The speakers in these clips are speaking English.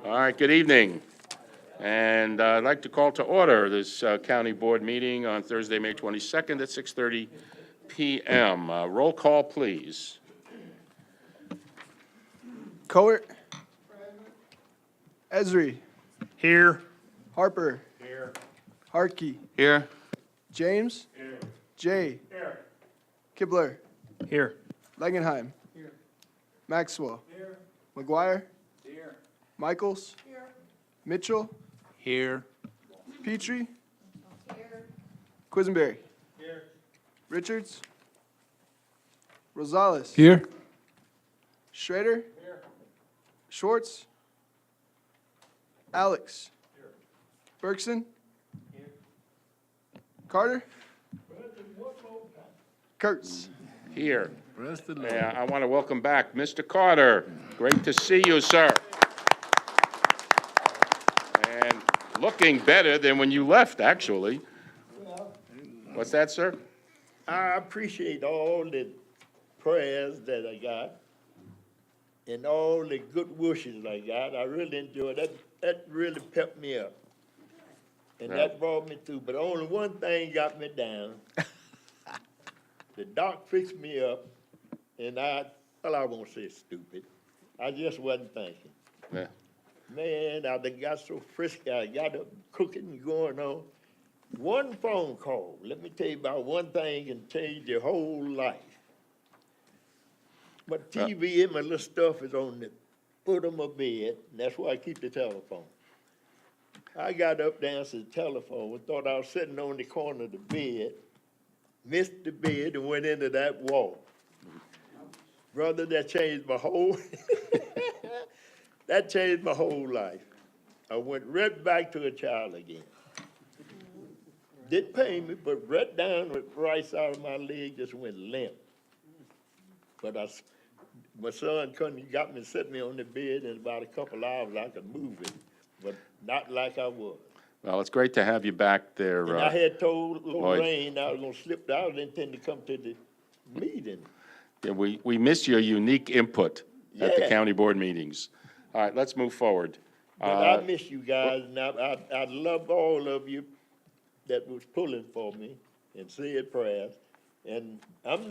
All right, good evening. And I'd like to call to order this county board meeting on Thursday, May 22nd at 6:30 p.m. Roll call, please. Coert. Esri. Here. Harper. Here. Hartke. Here. James. Here. Jay. Here. Kibler. Here. Langenheim. Here. Maxwell. Here. McGuire. Here. Michaels. Here. Mitchell. Here. Petrie. Quisenberry. Here. Richards. Rosales. Here. Schrader. Here. Schwartz. Alex. Here. Bergson. Here. Carter. Kurtz. Here. Bless the Lord. I want to welcome back Mr. Carter. Great to see you, sir. And looking better than when you left, actually. What's that, sir? I appreciate all the prayers that I got and all the good wishes I got. I really enjoyed that. That really pepped me up. And Yeah. that brought me through. But only one thing got me down. The doc fixed me up, and I won't say stupid. I just wasn't thinking. Yeah. Man, I done got so frisky. I got up cooking and going on. One phone call, let me tell you about one thing, can change your whole life. My TV and my little stuff is on the foot of my bed, and that's why I keep the telephone. I got up there and answered the telephone and thought I was sitting on the corner of the bed, missed the bed and went into that wall. Brother, that changed my whole, that changed my whole life. I went right back to a child again. Didn't pain me, but right down the right side of my leg just went limp. But my son got me, set me on the bed, and in about a couple hours I could move it, but not like I was. Well, it's great to have you back there. And I had told Lloyd. Lorraine I was gonna slip out, I didn't intend to come to the meeting. Yeah, we miss your unique input at the Yeah. county board meetings. All right, let's move forward. But I miss you guys, and I love all of you that was pulling for me and said prayers. And I'm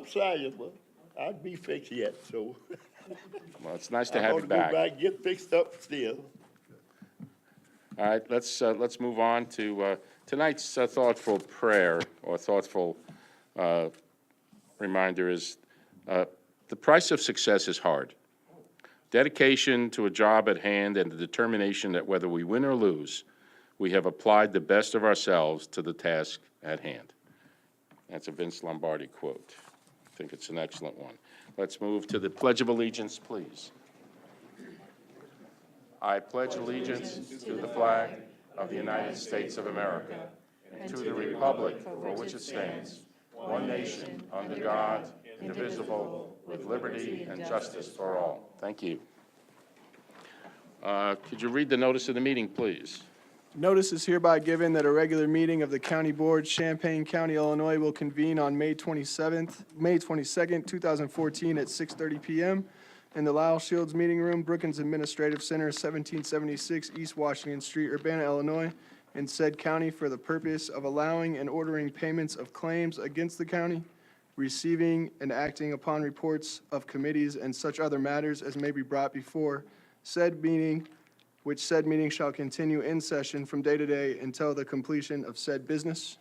soluble. I'd be fixed yet, so. Well, it's nice to I'm have you gonna go back. back, get fixed up still. All right, let's move on to tonight's thoughtful prayer or thoughtful reminder is the price of success is hard. Dedication to a job at hand and the determination that whether we win or lose, we have applied the best of ourselves to the task at hand. That's a Vince Lombardi quote. I think it's an excellent one. Let's move to the Pledge of Allegiance, please. I pledge allegiance to the flag of the United States of America and to the republic for which it stands, one nation, under God, indivisible, with liberty and justice for all. Thank you. Could you read the notice of the meeting, please? Notice is hereby given that a regular meeting of the County Board, Champaign County, Illinois, will convene on May 22nd, 2014 at 6:30 p.m. in the Lyle Shields Meeting Room, Brookings Administrative Center, 1776 East Washington Street, Urbana, Illinois, in said county for the purpose of allowing and ordering payments of claims against the county, receiving and acting upon reports of committees and such other matters as may be brought before said meeting, which said meeting shall continue in session from day to day until the completion of said business.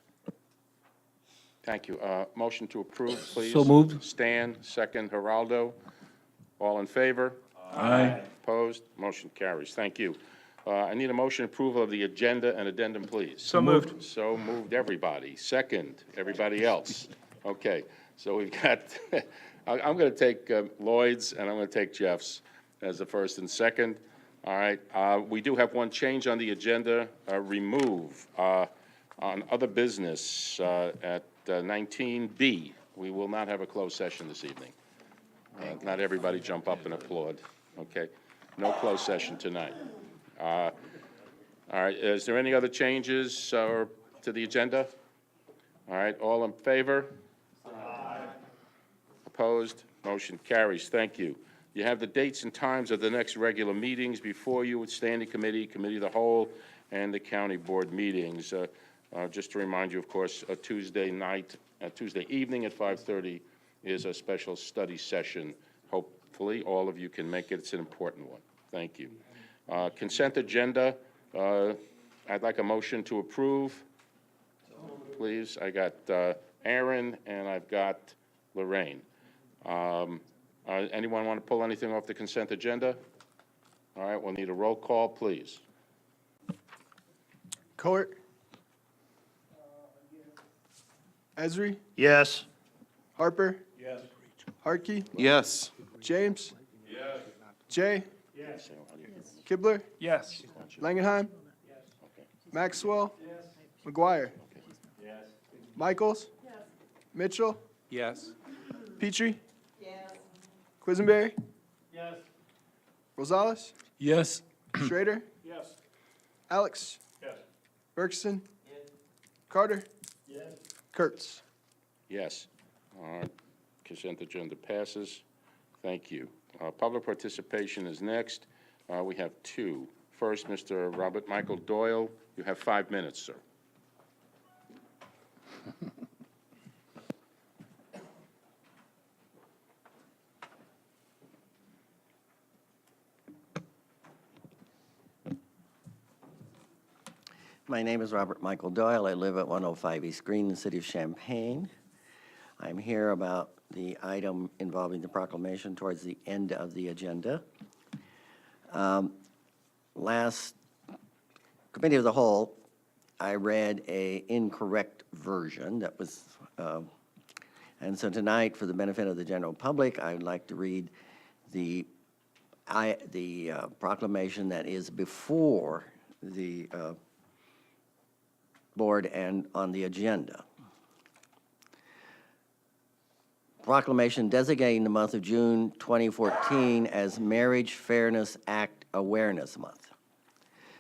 Thank you. Motion to approve, please. So moved. Stan, second, Geraldo. All in favor? Aye. Opposed? Motion carries. Thank you. I need a motion approval of the agenda and addendum, please. So moved. So moved, everybody. Second, everybody else. Okay, so we've got, I'm going to take Lloyd's and I'm going to take Jeff's as the first and second. All right, we do have one change on the agenda, remove on other business at 19B. We will not have a closed session this evening. Not everybody jump up and applaud, okay? No closed session tonight. All right, is there any other changes to the agenda? All right, all in favor? Aye. Opposed? Motion carries. Thank you. You have the dates and times of the next regular meetings before you with Standing Committee, Committee of the Whole, and the County Board meetings. Just to remind you, of course, a Tuesday evening at 5:30 is a special study session. Hopefully, all of you can make it. It's an important one. Thank you. Consent agenda, I'd like a motion to approve. Please, I got Aaron and I've got Lorraine. Anyone want to pull anything off the consent agenda? All right, we'll need a roll call, please. Court. Esri, Yes. Harper. Yes. Harkey, Yes. James. Yes. Jay. Yes. Kibler, Yes. Langenheim. Maxwell. McGuire. Michaels. Mitchell. Yes. Petrie. Quisenberry. Rosales. Yes. Schrader. Alex. Bergson. Carter. Kurtz. Yes. Consent agenda passes. Thank you. Public participation is next. We have two. First, Mr. Robert Michael Doyle. You have 5 minutes, sir. My name is Robert Michael Doyle. I live at 105 East Green in the city of Champaign. I'm here about the item involving the proclamation towards the end of the agenda. Last Committee of the Whole, I read a incorrect version that was, and so tonight, for the benefit of the general public, I would like to read the proclamation that is before the board and on the agenda. Proclamation designating the month of June 2014 as Marriage Fairness Act Awareness Month.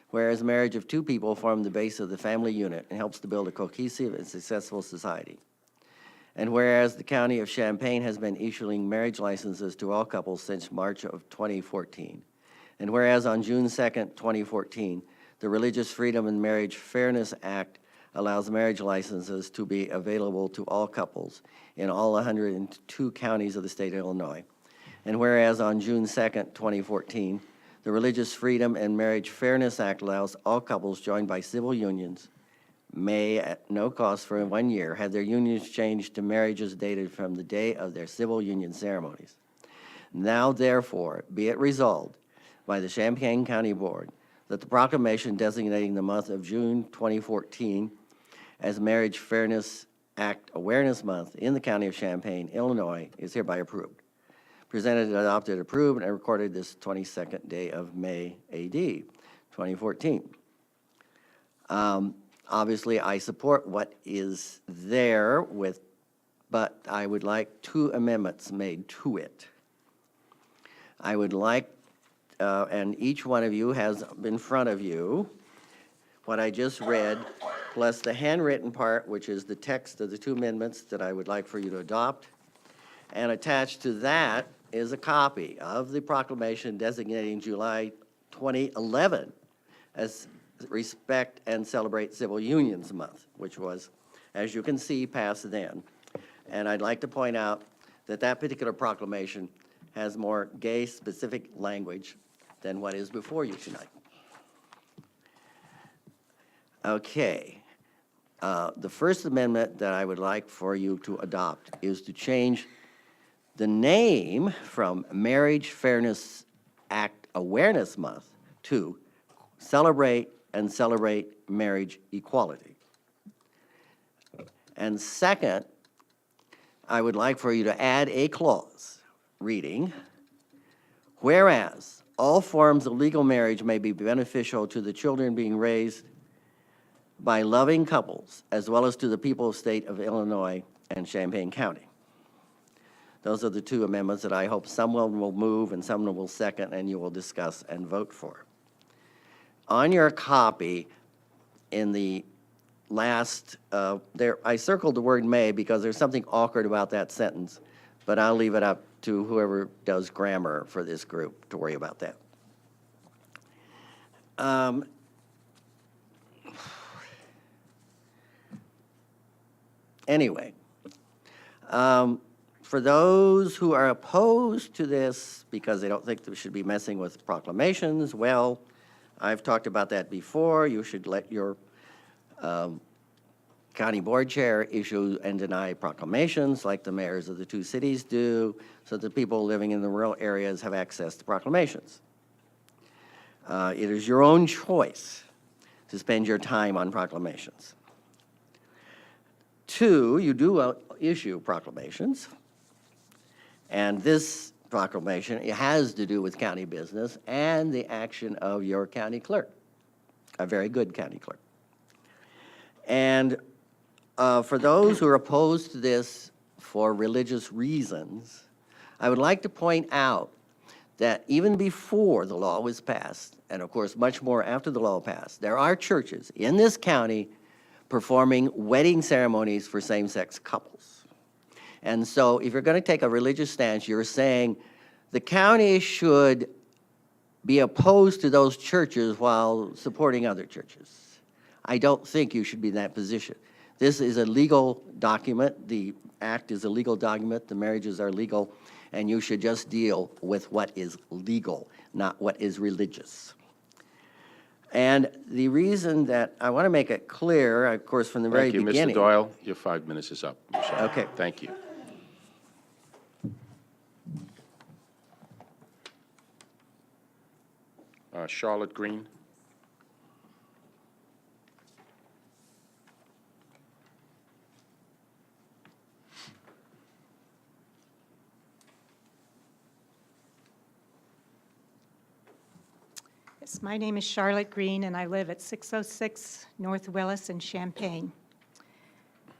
Whereas marriage of two people form the base of the family unit and helps to build a cohesive and successful society. And whereas the County of Champaign has been issuing marriage licenses to all couples since March of 2014. And whereas on June 2nd, 2014, the Religious Freedom and Marriage Fairness Act allows marriage licenses to be available to all couples in all 102 counties of the state of Illinois. And whereas on June 2nd, 2014, the Religious Freedom and Marriage Fairness Act allows all couples joined by civil unions may, at no cost for 1 year, have their unions changed to marriages dated from the day of their civil union ceremonies. Now, therefore, be it resolved by the Champaign County Board that the proclamation designating the month of June 2014 as Marriage Fairness Act Awareness Month in the County of Champaign, Illinois, is hereby approved. Presented, adopted, approved, and recorded this 22nd day of May, AD 2014. Obviously, I support what is there but I would like 2 amendments made to it. I would like, and each one of you has in front of you what I just read, plus the handwritten part, which is the text of the 2 amendments that I would like for you to adopt. And attached to that is a copy of the proclamation designating July 2011 as Respect and Celebrate Civil Unions Month, which was, as you can see, passed then. And I'd like to point out that that particular proclamation has more gay-specific language than what is before you tonight. Okay. The first amendment that I would like for you to adopt is to change the name from Marriage Fairness Act Awareness Month to Celebrate and Celebrate Marriage Equality. And second, I would like for you to add a clause reading, whereas all forms of legal marriage may be beneficial to the children being raised by loving couples, as well as to the people of the state of Illinois and Champaign County. Those are the 2 amendments that I hope someone will move and someone will second and you will discuss and vote for. On your copy, in the last, I circled the word may because there's something awkward about that sentence, but I'll leave it up to whoever does grammar for this group to worry about that. Anyway, for those who are opposed to this because they don't think they should be messing with proclamations, well, I've talked about that before. You should let your county board chair issue and deny proclamations like the mayors of the two cities do, so that people living in the rural areas have access to proclamations. It is your own choice to spend your time on proclamations. Two, you do issue proclamations, and this proclamation, it has to do with county business and the action of your county clerk, a very good county clerk. And for those who are opposed to this for religious reasons, I would like to point out that even before the law was passed, and of course much more after the law passed, there are churches in this county performing wedding ceremonies for same-sex couples. And so if you're going to take a religious stance, you're saying the county should be opposed to those churches while supporting other churches. I don't think you should be in that position. This is a legal document. The act is a legal document. The marriages are legal, and you should just deal with what is legal, not what is religious. And the reason that I want to make it clear, of course, from the very Thank you, beginning. Mr. Doyle. Your 5 minutes is up. I'm sorry. Okay. Thank you. Charlotte Green. Yes, my name is Charlotte Green, and I live at 606 North Willis in Champaign.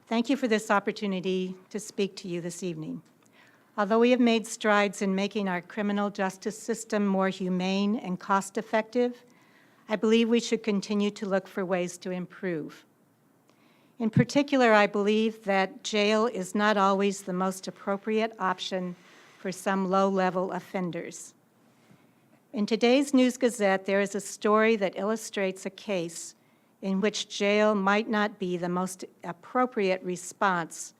Thank you for this opportunity to speak to you this evening. Although we have made strides in making our criminal justice system more humane and cost-effective, I believe we should continue to look for ways to improve. In particular, I believe that jail is not always the most appropriate option for some low-level offenders. In today's News Gazette, there is a story that illustrates a case in which jail might not be the most appropriate response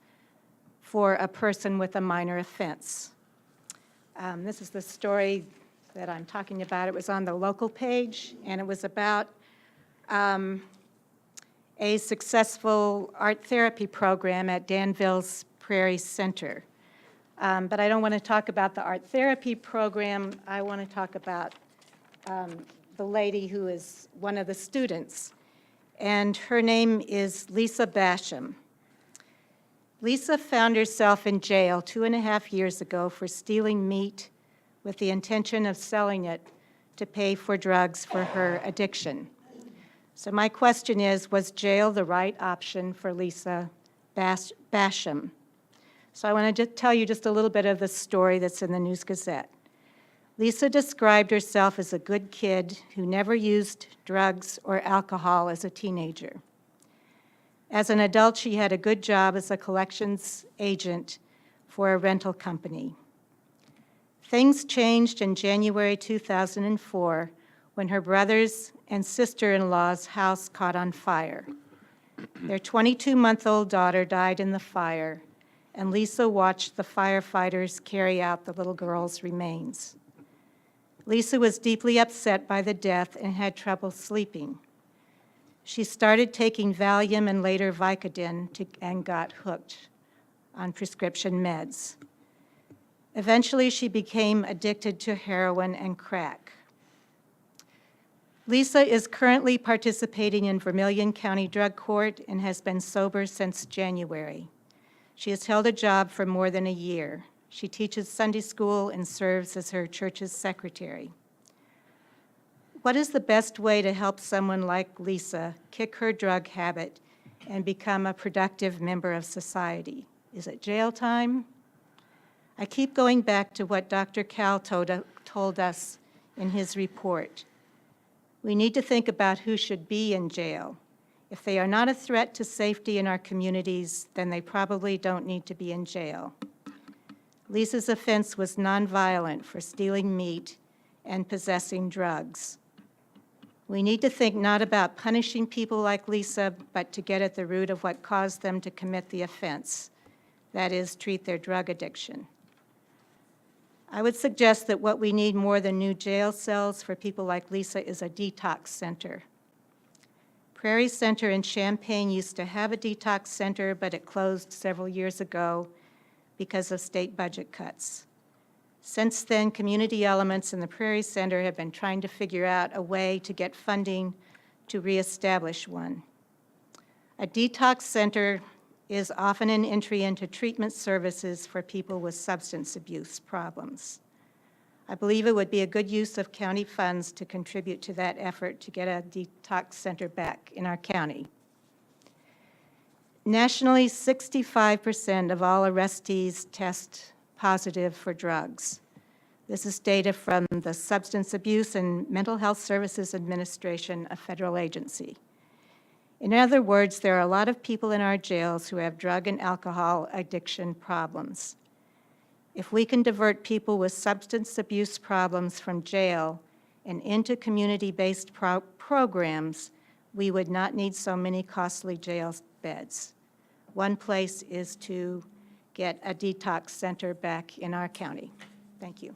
for a person with a minor offense. This is the story that I'm talking about. It was on the local page, and it was about a successful art therapy program at Danville's Prairie Center. But I don't want to talk about the art therapy program. I want to talk about the lady who is one of the students, and her name is Lisa Basham. Lisa found herself in jail 2.5 years ago for stealing meat with the intention of selling it to pay for drugs for her addiction. So my question is, was jail the right option for Lisa Basham? So I want to tell you just a little bit of the story that's in the News Gazette. Lisa described herself as a good kid who never used drugs or alcohol as a teenager. As an adult, she had a good job as a collections agent for a rental company. Things changed in January 2004 when her brother's and sister-in-law's house caught on fire. Their 22-month-old daughter died in the fire, and Lisa watched the firefighters carry out the little girl's remains. Lisa was deeply upset by the death and had trouble sleeping. She started taking Valium and later Vicodin and got hooked on prescription meds. Eventually, she became addicted to heroin and crack. Lisa is currently participating in Vermilion County Drug Court and has been sober since January. She has held a job for more than a year. She teaches Sunday school and serves as her church's secretary. What is the best way to help someone like Lisa kick her drug habit and become a productive member of society? Is it jail time? I keep going back to what Dr. Cal told us in his report. We need to think about who should be in jail. If they are not a threat to safety in our communities, then they probably don't need to be in jail. Lisa's offense was nonviolent for stealing meat and possessing drugs. We need to think not about punishing people like Lisa, but to get at the root of what caused them to commit the offense. That is, treat their drug addiction. I would suggest that what we need more than new jail cells for people like Lisa is a detox center. Prairie Center in Champaign used to have a detox center, but it closed several years ago because of state budget cuts. Since then, community elements in the Prairie Center have been trying to figure out a way to get funding to reestablish one. A detox center is often an entry into treatment services for people with substance abuse problems. I believe it would be a good use of county funds to contribute to that effort to get a detox center back in our county. Nationally, 65% of all arrestees test positive for drugs. This is data from the Substance Abuse and Mental Health Services Administration, a federal agency. In other words, there are a lot of people in our jails who have drug and alcohol addiction problems. If we can divert people with substance abuse problems from jail and into community-based programs, we would not need so many costly jail beds. One place is to get a detox center back in our county. Thank you.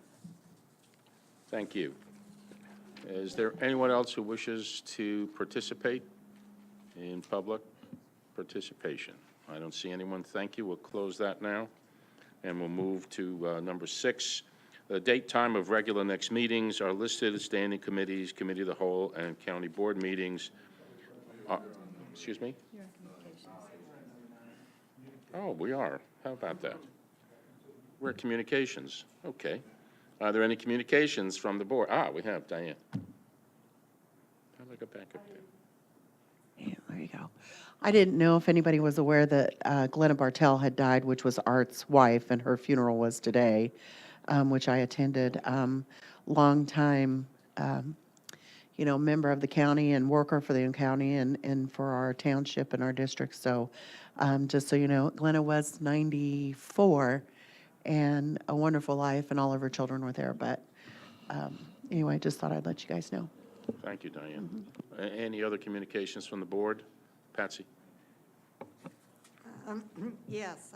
Thank you. Is there anyone else who wishes to participate in public participation? I don't see anyone. Thank you. We'll close that now, and we'll move to number 6. The date, time of regular next meetings are listed as standing committees, committee of the whole, and county board meetings. Excuse me? Oh, we are. How about that? We're at communications. Okay. Are there any communications from the board? We have Diane. How do I go back up there? Yeah, there you go. I didn't know if anybody was aware that Glenna Bartell had died, which was Art's wife, and her funeral was today, which I attended. Long time, member of the county and worker for the county and for our township and our district. So just so you know, Glenna was 94 and a wonderful life, and all of her children were there. But anyway, just thought I'd let you guys know. Thank you, Diane. Any other communications from the board? Patsy? Yes,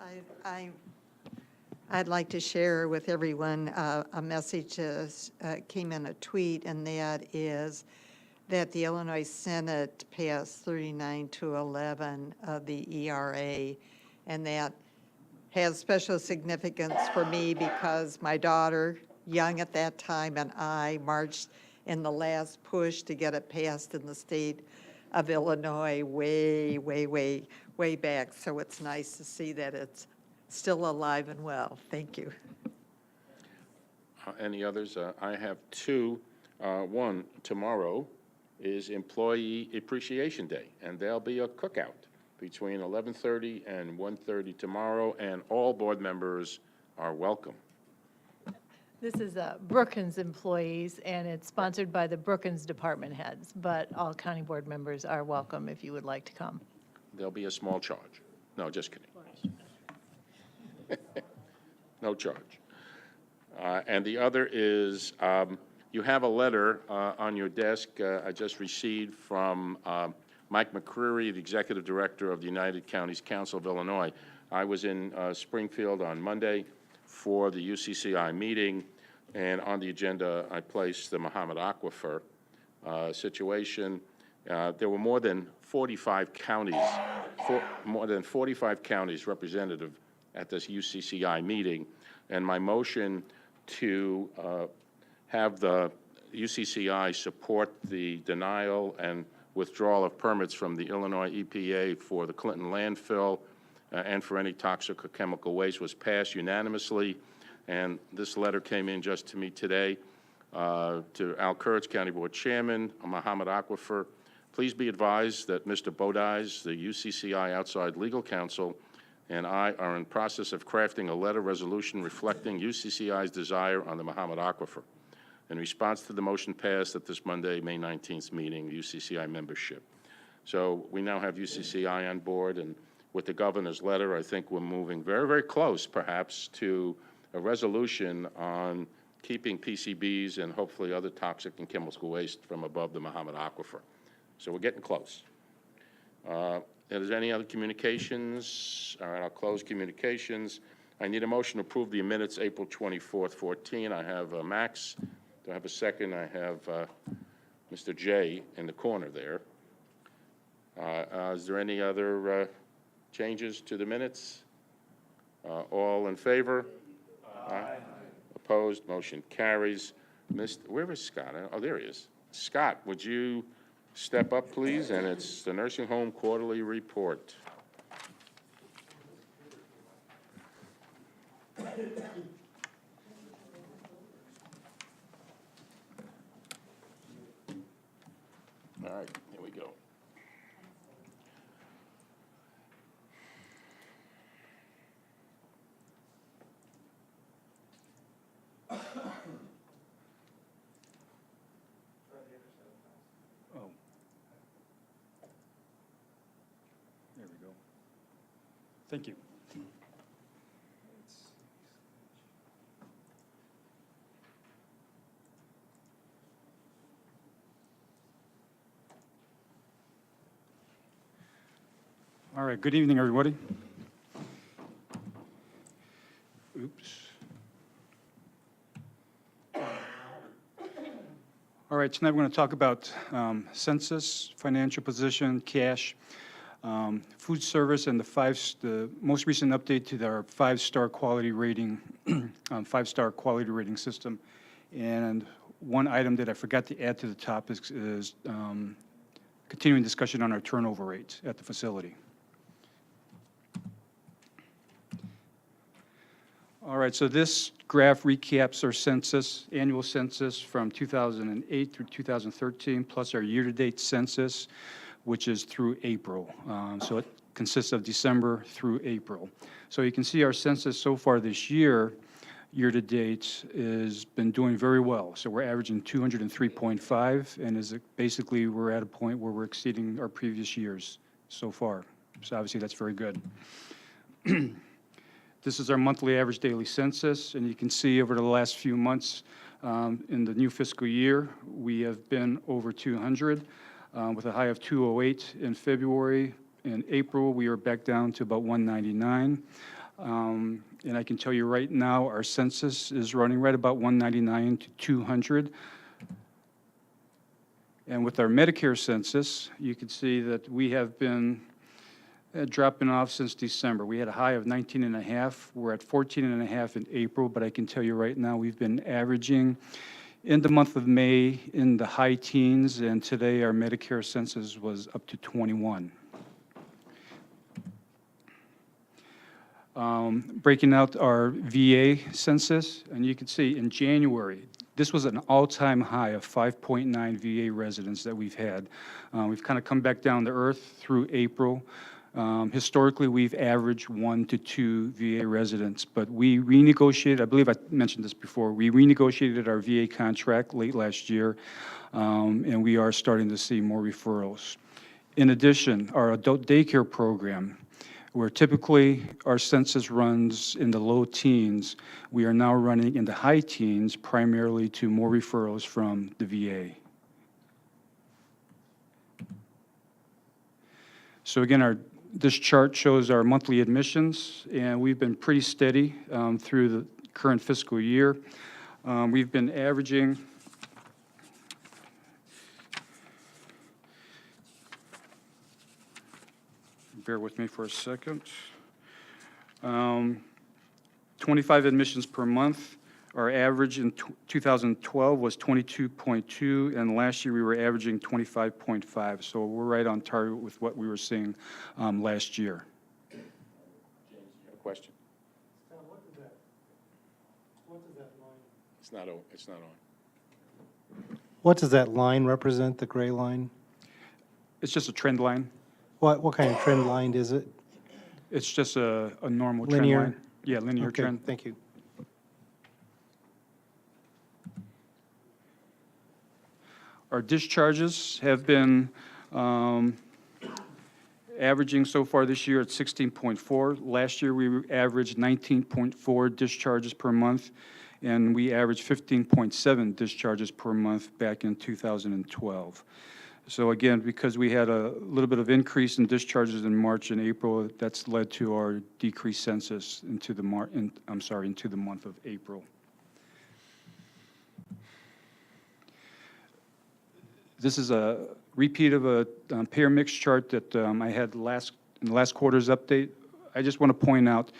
I'd like to share with everyone a message that came in a tweet, and that is that the Illinois Senate passed 39-11 of the ERA, and that has special significance for me because my daughter, young at that time, and I marched in the last push to get it passed in the state of Illinois way, way, way, way back. So it's nice to see that it's still alive and well. Thank you. Any others? I have 2. One, tomorrow is Employee Appreciation Day, and there'll be a cookout between 11:30 and 1:30 tomorrow, and all board members are welcome. This is Brookins employees, and it's sponsored by the Brookins department heads, but all county board members are welcome if you would like to come. There'll be a small charge. No, just kidding. No charge. And the other is, you have a letter on your desk I just received from Mike McCreary, the Executive Director of the United Counties Council of Illinois. I was in Springfield on Monday for the UCCI meeting, and on the agenda I placed the Muhammad Aquifer situation. There were more than 45 counties, representative at this UCCI meeting, and my motion to have the UCCI support the denial and withdrawal of permits from the Illinois EPA for the Clinton landfill and for any toxic or chemical waste was passed unanimously. And this letter came in just to me today to Al Kurtz, County Board Chairman, Muhammad Aquifer. Please be advised that Mr. Bodies, the UCCI outside legal counsel, and I are in process of crafting a letter resolution reflecting UCCI's desire on the Muhammad Aquifer. In response to the motion passed at this Monday, May 19th meeting, UCCI membership. So we now have UCCI on board, and with the governor's letter, I think we're moving very, very close, perhaps, to a resolution on keeping PCBs and hopefully other toxic and chemical waste from above the Muhammad Aquifer. So we're getting close. Is there any other communications? All right, I'll close communications. I need a motion to approve the minutes, April 24th, 14. I have Max. Do I have a second? I have Mr. J in the corner there. Is there any other changes to the minutes? All in favor? Aye. Opposed? Motion carries. Where is Scott? Oh, there he is. Scott, would you step up, please? And it's the Nursing Home Quarterly Report. All right, here we go. There we go. Thank you. All right, good evening, everybody. Oops. All right, tonight we're going to talk about census, financial position, cash, food service, and the most recent update to our five-star quality rating, five-star quality rating system. And one item that I forgot to add to the top is continuing discussion on our turnover rate at the facility. All right, so this graph recaps our census, annual census from 2008 through 2013, plus our year-to-date census, which is through April. So it consists of December through April. So you can see our census so far this year, year-to-date, has been doing very well. So we're averaging 203.5, and basically we're at a point where we're exceeding our previous years so far. So obviously that's very good. This is our monthly average daily census, and you can see over the last few months in the new fiscal year, we have been over 200 with a high of 208 in February. In April, we are back down to about 199. And I can tell you right now, our census is running right about 199 to 200. And with our Medicare census, you can see that we have been dropping off since December. We had a high of 19.5. We're at 14.5 in April, but I can tell you right now we've been averaging in the month of May in the high teens, and today our Medicare census was up to 21. Breaking out our VA census, and you can see in January, this was an all-time high of 5.9 VA residents that we've had. We've kind of come back down to earth through April. Historically, we've averaged 1 to 2 VA residents, but we renegotiated, I believe I mentioned this before, we renegotiated our VA contract late last year, and we are starting to see more referrals. In addition, our adult daycare program, where typically our census runs in the low teens, we are now running in the high teens, primarily to more referrals from the VA. So again, this chart shows our monthly admissions, and we've been pretty steady through the current fiscal year. We've been averaging bear with me for a second. 25 admissions per month. Our average in 2012 was 22.2, and last year we were averaging 25.5. So we're right on target with what we were seeing last year. James, you have a question? What does that line? It's not on. What does that line represent, the gray line? It's just a trend line. What kind of trend line is it? It's just a normal trend Linear? line. Yeah, linear Okay, trend. thank you. Our discharges have been averaging so far this year at 16.4. Last year, we averaged 19.4 discharges per month, and we averaged 15.7 discharges per month back in 2012. So again, because we had a little bit of increase in discharges in March and April, that's led to our decreased census into the into the month of April. This is a repeat of a payer mix chart that I had in the last quarter's update. I just want to point out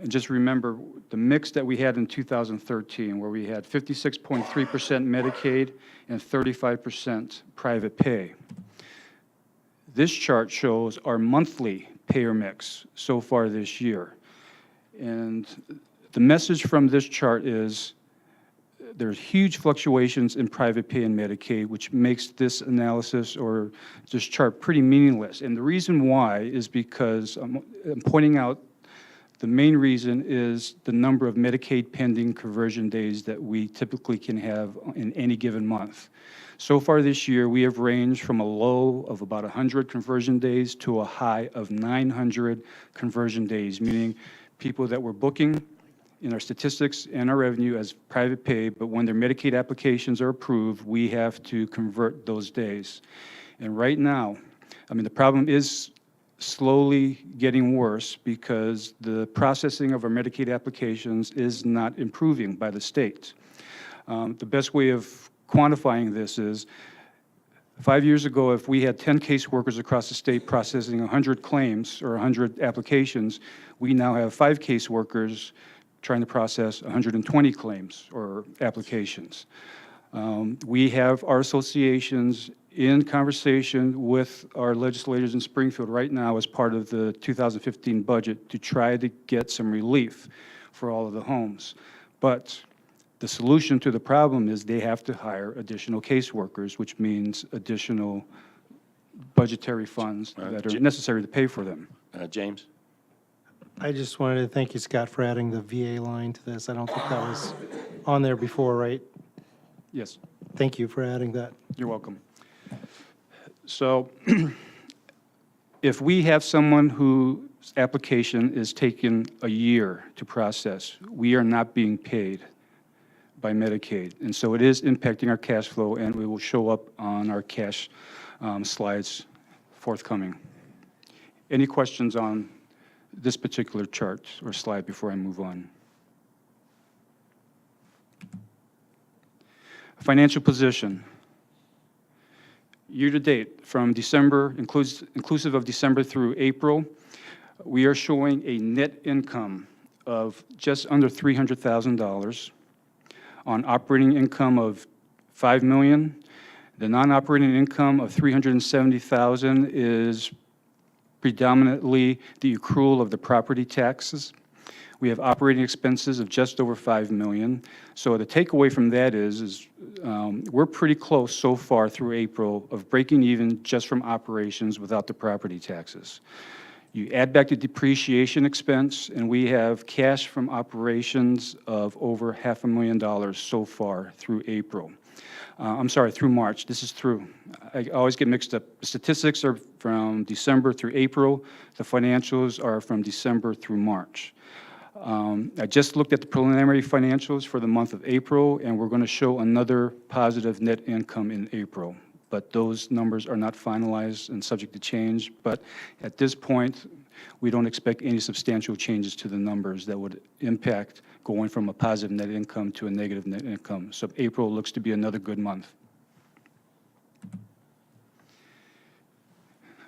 and just remember the mix that we had in 2013, where we had 56.3% Medicaid and 35% private pay. This chart shows our monthly payer mix so far this year. And the message from this chart is there's huge fluctuations in private pay and Medicaid, which makes this analysis or this chart pretty meaningless. And the reason why is because I'm pointing out the main reason is the number of Medicaid pending conversion days that we typically can have in any given month. So far this year, we have ranged from a low of about 100 conversion days to a high of 900 conversion days, meaning people that were booking in our statistics and our revenue as private pay, but when their Medicaid applications are approved, we have to convert those days. And right now, I mean, the problem is slowly getting worse because the processing of our Medicaid applications is not improving by the state. The best way of quantifying this is 5 years ago, if we had 10 caseworkers across the state processing 100 claims or 100 applications, we now have 5 caseworkers trying to process 120 claims or applications. We have our associations in conversation with our legislators in Springfield right now as part of the 2015 budget to try to get some relief for all of the homes. But the solution to the problem is they have to hire additional caseworkers, which means additional budgetary funds that are necessary to pay for them. James? I just wanted to thank you, Scott, for adding the VA line to this. I don't think that was on there before, right? Yes. Thank you for adding that. You're welcome. So if we have someone whose application is taking a year to process, we are not being paid by Medicaid. And so it is impacting our cash flow, and it will show up on our cash slides forthcoming. Any questions on this particular chart or slide before I move on? Financial position. Year-to-date, from December, inclusive of December through April, we are showing a net income of just under $300,000 on operating income of $5 million. The non-operating income of $370,000 is predominantly the accrual of the property taxes. We have operating expenses of just over $5 million. So the takeaway from that is we're pretty close so far through April of breaking even just from operations without the property taxes. You add back the depreciation expense, and we have cash from operations of over $500,000 so far through April. I'm sorry, through March. This is through. I always get mixed up. The statistics are from December through April. The financials are from December through March. I just looked at the preliminary financials for the month of April, and we're going to show another positive net income in April. But those numbers are not finalized and subject to change. But at this point, we don't expect any substantial changes to the numbers that would impact going from a positive net income to a negative net income. So April looks to be another good month.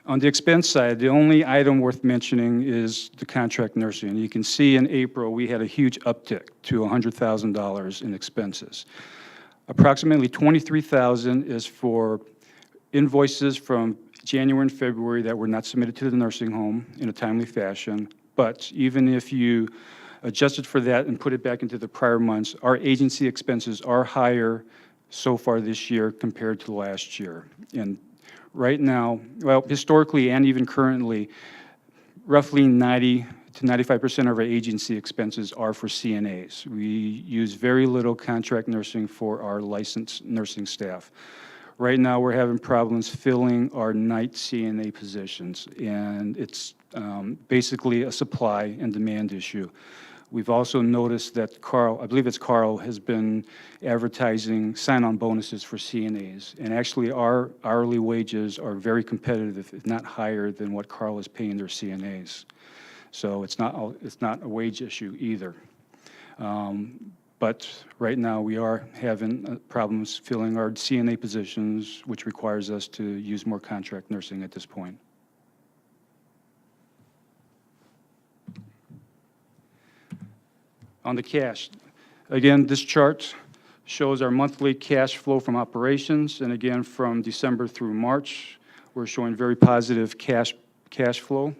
On the expense side, the only item worth mentioning is the contract nursing. And you can see in April, we had a huge uptick to $100,000 in expenses. Approximately $23,000 is for invoices from January and February that were not submitted to the nursing home in a timely fashion. But even if you adjusted for that and put it back into the prior months, our agency expenses are higher so far this year compared to last year. And right now, well, historically and even currently, roughly 90 to 95% of our agency expenses are for CNAs. We use very little contract nursing for our licensed nursing staff. Right now, we're having problems filling our night CNA positions, and it's basically a supply and demand issue. We've also noticed that Carl, I believe it's Carl, has been advertising sign-on bonuses for CNAs. And actually, our hourly wages are very competitive, if not higher than what Carl is paying their CNAs. So it's not a wage issue either. But right now, we are having problems filling our CNA positions, which requires us to use more contract nursing at this point. On the cash, again, this chart shows our monthly cash flow from operations, and again, from December through March, we're showing very positive cash flow.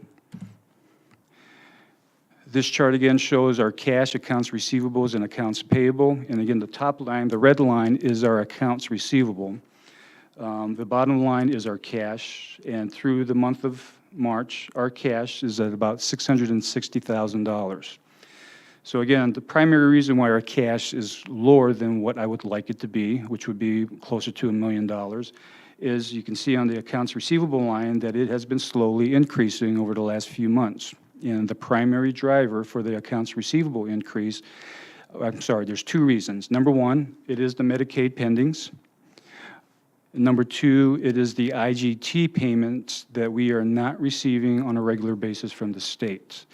This chart again shows our cash, accounts receivables, and accounts payable, and again, the top line, the red line, is our accounts receivable. The bottom line is our cash, and through the month of March, our cash is at about $660,000. So again, the primary reason why our cash is lower than what I would like it to be, which would be closer to $1 million, is you can see on the accounts receivable line that it has been slowly increasing over the last few months. And the primary driver for the accounts receivable increase, there's two reasons. Number one, it is the Medicaid pendings. Number two, it is the IGT payments that we are not receiving on a regular basis from the state.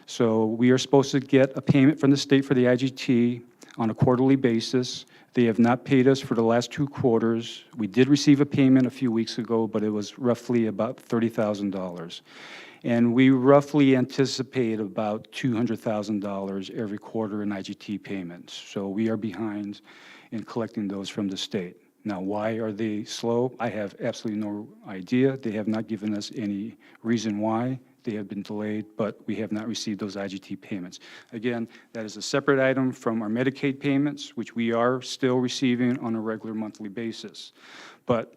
So we are supposed to get a payment from the state for the IGT on a quarterly basis. They have not paid us for the last 2 quarters. We did receive a payment a few weeks ago, but it was roughly about $30,000. And we roughly anticipate about $200,000 every quarter in IGT payments. So we are behind in collecting those from the state. Now, why are they slow? I have absolutely no idea. They have not given us any reason why. They have been delayed, but we have not received those IGT payments. Again, that is a separate item from our Medicaid payments, which we are still receiving on a regular monthly basis. But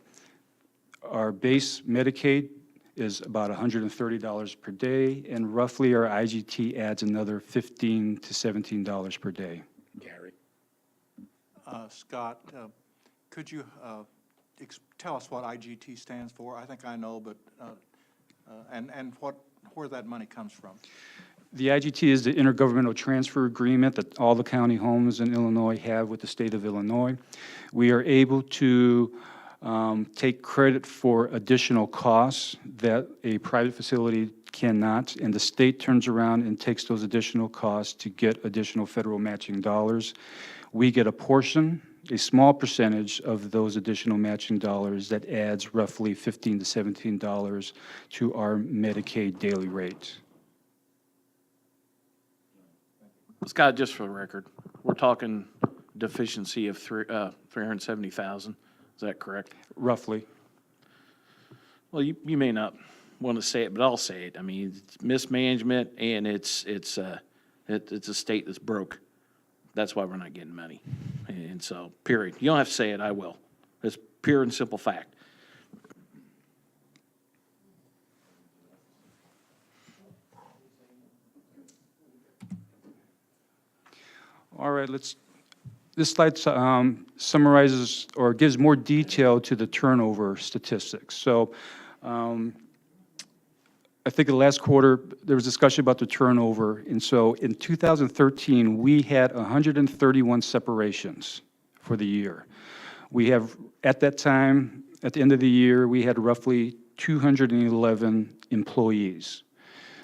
our base Medicaid is about $130 per day, and roughly our IGT adds another $15 to $17 per day. Gary? Scott, could you tell us what IGT stands for? I think I know, but and where that money comes from? The IGT is the Intergovernmental Transfer Agreement that all the county homes in Illinois have with the state of Illinois. We are able to take credit for additional costs that a private facility cannot, and the state turns around and takes those additional costs to get additional federal matching dollars. We get a portion, a small percentage of those additional matching dollars that adds roughly $15 to $17 to our Medicaid daily rate. Scott, just for the record, we're talking deficiency of 370,000. Is that correct? Roughly. Well, you may not want to say it, but I'll say it. I mean, it's mismanagement, and it's a state that's broke. That's why we're not getting money. And so, period. You don't have to say it, I will. It's pure and simple fact. All right, this slide summarizes or gives more detail to the turnover statistics. So I think in the last quarter, there was discussion about the turnover. And so in 2013, we had 131 separations for the year. We have, at that time, at the end of the year, we had roughly 211 employees.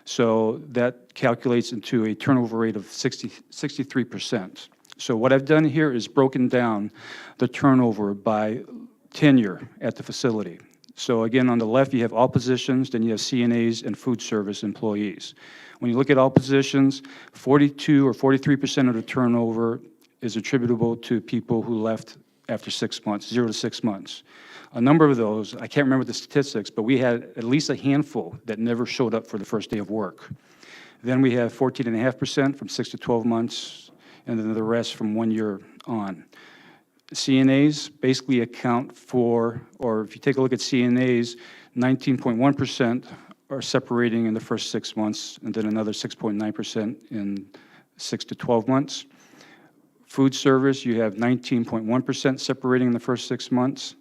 So that calculates into a turnover rate of 63%. So what I've done here is broken down the turnover by tenure at the facility. So again, on the left, you have all positions, then you have CNAs and food service employees. When you look at all positions, 42 or 43% of the turnover is attributable to people who left after 6 months, 0 to 6 months. A number of those, I can't remember the statistics, but we had at least a handful that never showed up for the first day of work. Then we have 14.5% from 6 to 12 months, and then the rest from 1 year on. CNAs basically account for, or if you take a look at CNAs, 19.1% are separating in the first 6 months, and then another 6.9% in 6 to 12 months. Food service, you have 19.1% separating in the first 6 months.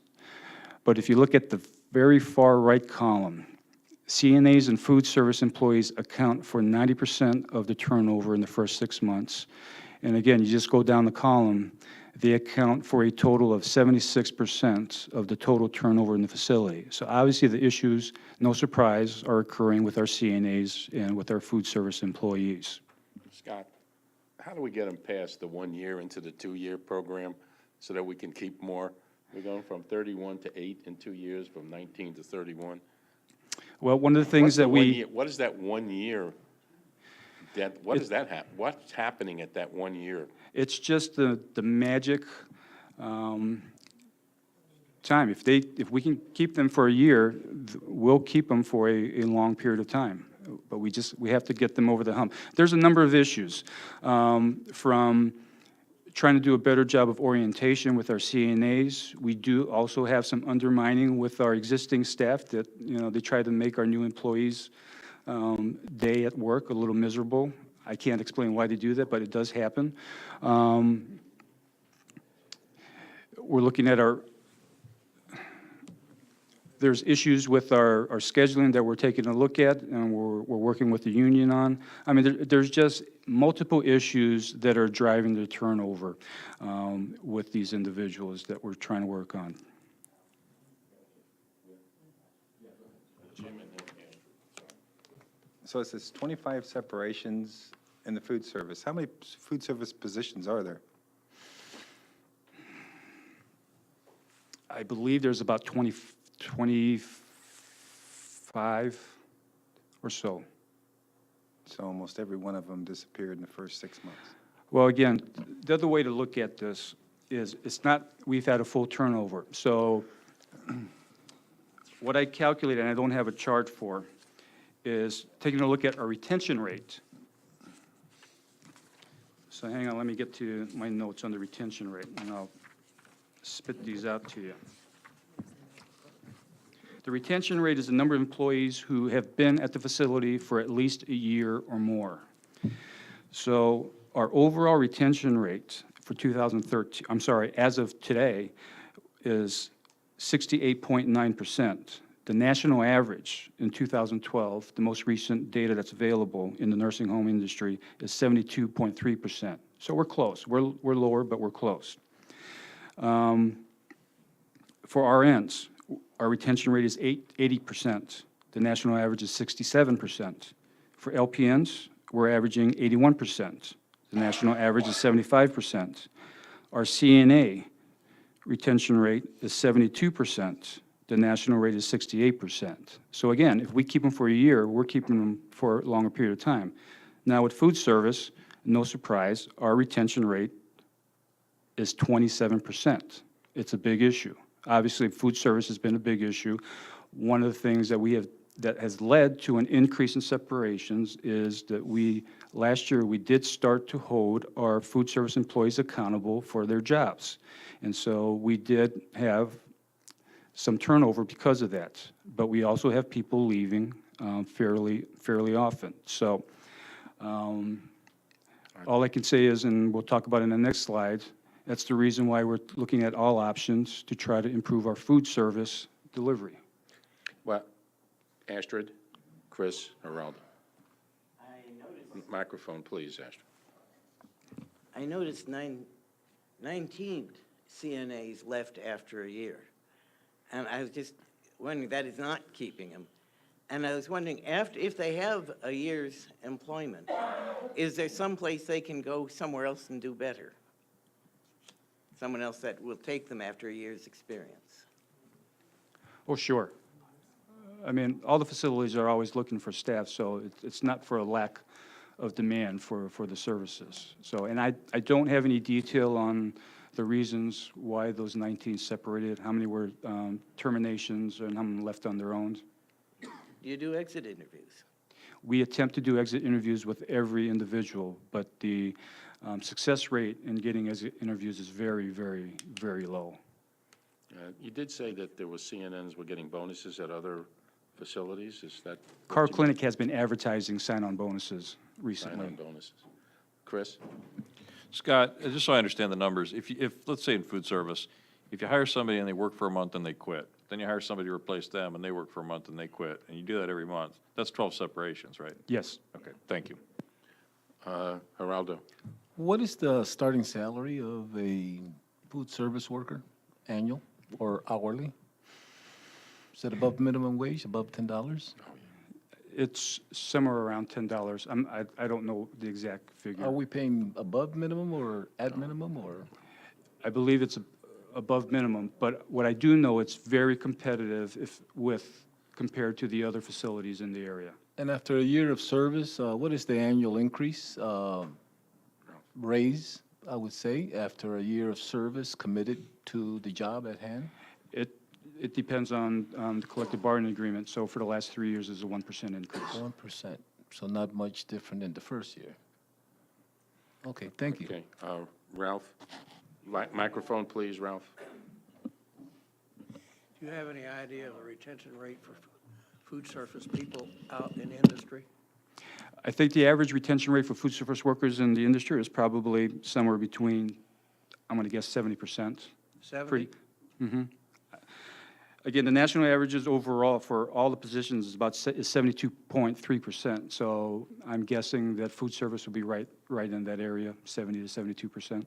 But if you look at the very far right column, CNAs and food service employees account for 90% of the turnover in the first 6 months. And again, you just go down the column, they account for a total of 76% of the total turnover in the facility. So obviously, the issues, no surprise, are occurring with our CNAs and with our food service employees. Scott, how do we get them past the 1 year into the 2-year program so that we can keep more? We're going from 31 to 8 in 2 years, from 19 to 31. Well, one of the things that we... What is that 1 year? What does that happen? What's happening at that 1 year? It's just the magic time. If we can keep them for a year, we'll keep them for a long period of time. But we have to get them over the hump. There's a number of issues, from trying to do a better job of orientation with our CNAs. We do also have some undermining with our existing staff that, they try to make our new employees' day at work a little miserable. I can't explain why they do that, but it does happen. We're looking at there's issues with our scheduling that we're taking a look at, and we're working with the union on. I mean, there's just multiple issues that are driving the turnover with these individuals that we're trying to work on. So it says 25 separations in the food service. How many food service positions are there? I believe there's about 25 or so. So almost every one of them disappeared in the first 6 months. Well, again, the other way to look at this is it's not we've had a full turnover. So what I calculated, and I don't have a chart for, is taking a look at our retention rate. So hang on, let me get to my notes on the retention rate, and I'll spit these out to you. The retention rate is the number of employees who have been at the facility for at least a year or more. So our overall retention rate for 2013, as of today, is 68.9%. The national average in 2012, the most recent data that's available in the nursing home industry, is 72.3%. So we're close. We're lower, but we're close. For RNs, our retention rate is 80%. The national average is 67%. For LPNs, we're averaging 81%. The national average is 75%. Our CNA retention rate is 72%. The national rate is 68%. So again, if we keep them for a year, we're keeping them for a longer period of time. Now with food service, no surprise, our retention rate is 27%. It's a big issue. Obviously, food service has been a big issue. One of the things that has led to an increase in separations is that last year we did start to hold our food service employees accountable for their jobs. And so we did have some turnover because of that, but we also have people leaving fairly often. So all I can say is, and we'll talk about in the next slide, that's the reason why we're looking at all options to try to improve our food service delivery. Well, Astrid, Chris, Geraldo. Microphone, please, Astrid. I noticed 19 CNAs left after a year. And I was just wondering, that is not keeping them. And I was wondering, if they have a year's employment, is there some place they can go somewhere else and do better? Someone else that will take them after a year's experience? Oh, sure. I mean, all the facilities are always looking for staff, so it's not for a lack of demand for the services. So, and I don't have any detail on the reasons why those 19 separated, how many were terminations, and how many left on their own. Do you do exit interviews? We attempt to do exit interviews with every individual, but the success rate in getting exit interviews is very, very, very low. You did say that there was CNNs were getting bonuses at other facilities. Is that? Carl Clinic has been advertising sign-on bonuses recently. Sign-on bonuses. Chris? Scott, just so I understand the numbers, if let's say in food service, if you hire somebody and they work for a month and they quit, then you hire somebody to replace them, and they work for a month and they quit, and you do that every month. That's 12 separations, right? Yes. Okay, thank you. Geraldo? What is the starting salary of a food service worker, annual or hourly? Is it above minimum wage, above $10? It's somewhere around $10. I don't know the exact figure. Are we paying above minimum or at minimum, or? I believe it's above minimum, but what I do know, it's very competitive compared to the other facilities in the area. And after a year of service, what is the annual increase, raise, I would say, after a year of service committed to the job at hand? It depends on the collective bargaining agreement. So for the last 3 years, is a 1% increase. 1%, so not much different than the first year. Okay, thank you. Okay, Ralph? Microphone, please, Ralph. Do you have any idea of the retention rate for food service people out in industry? I think the average retention rate for food service workers in the industry is probably somewhere between, I'm going to guess 70%. 70? Again, the national average is overall for all the positions is 72.3%. So I'm guessing that food service will be right in that area, 70 to 72%.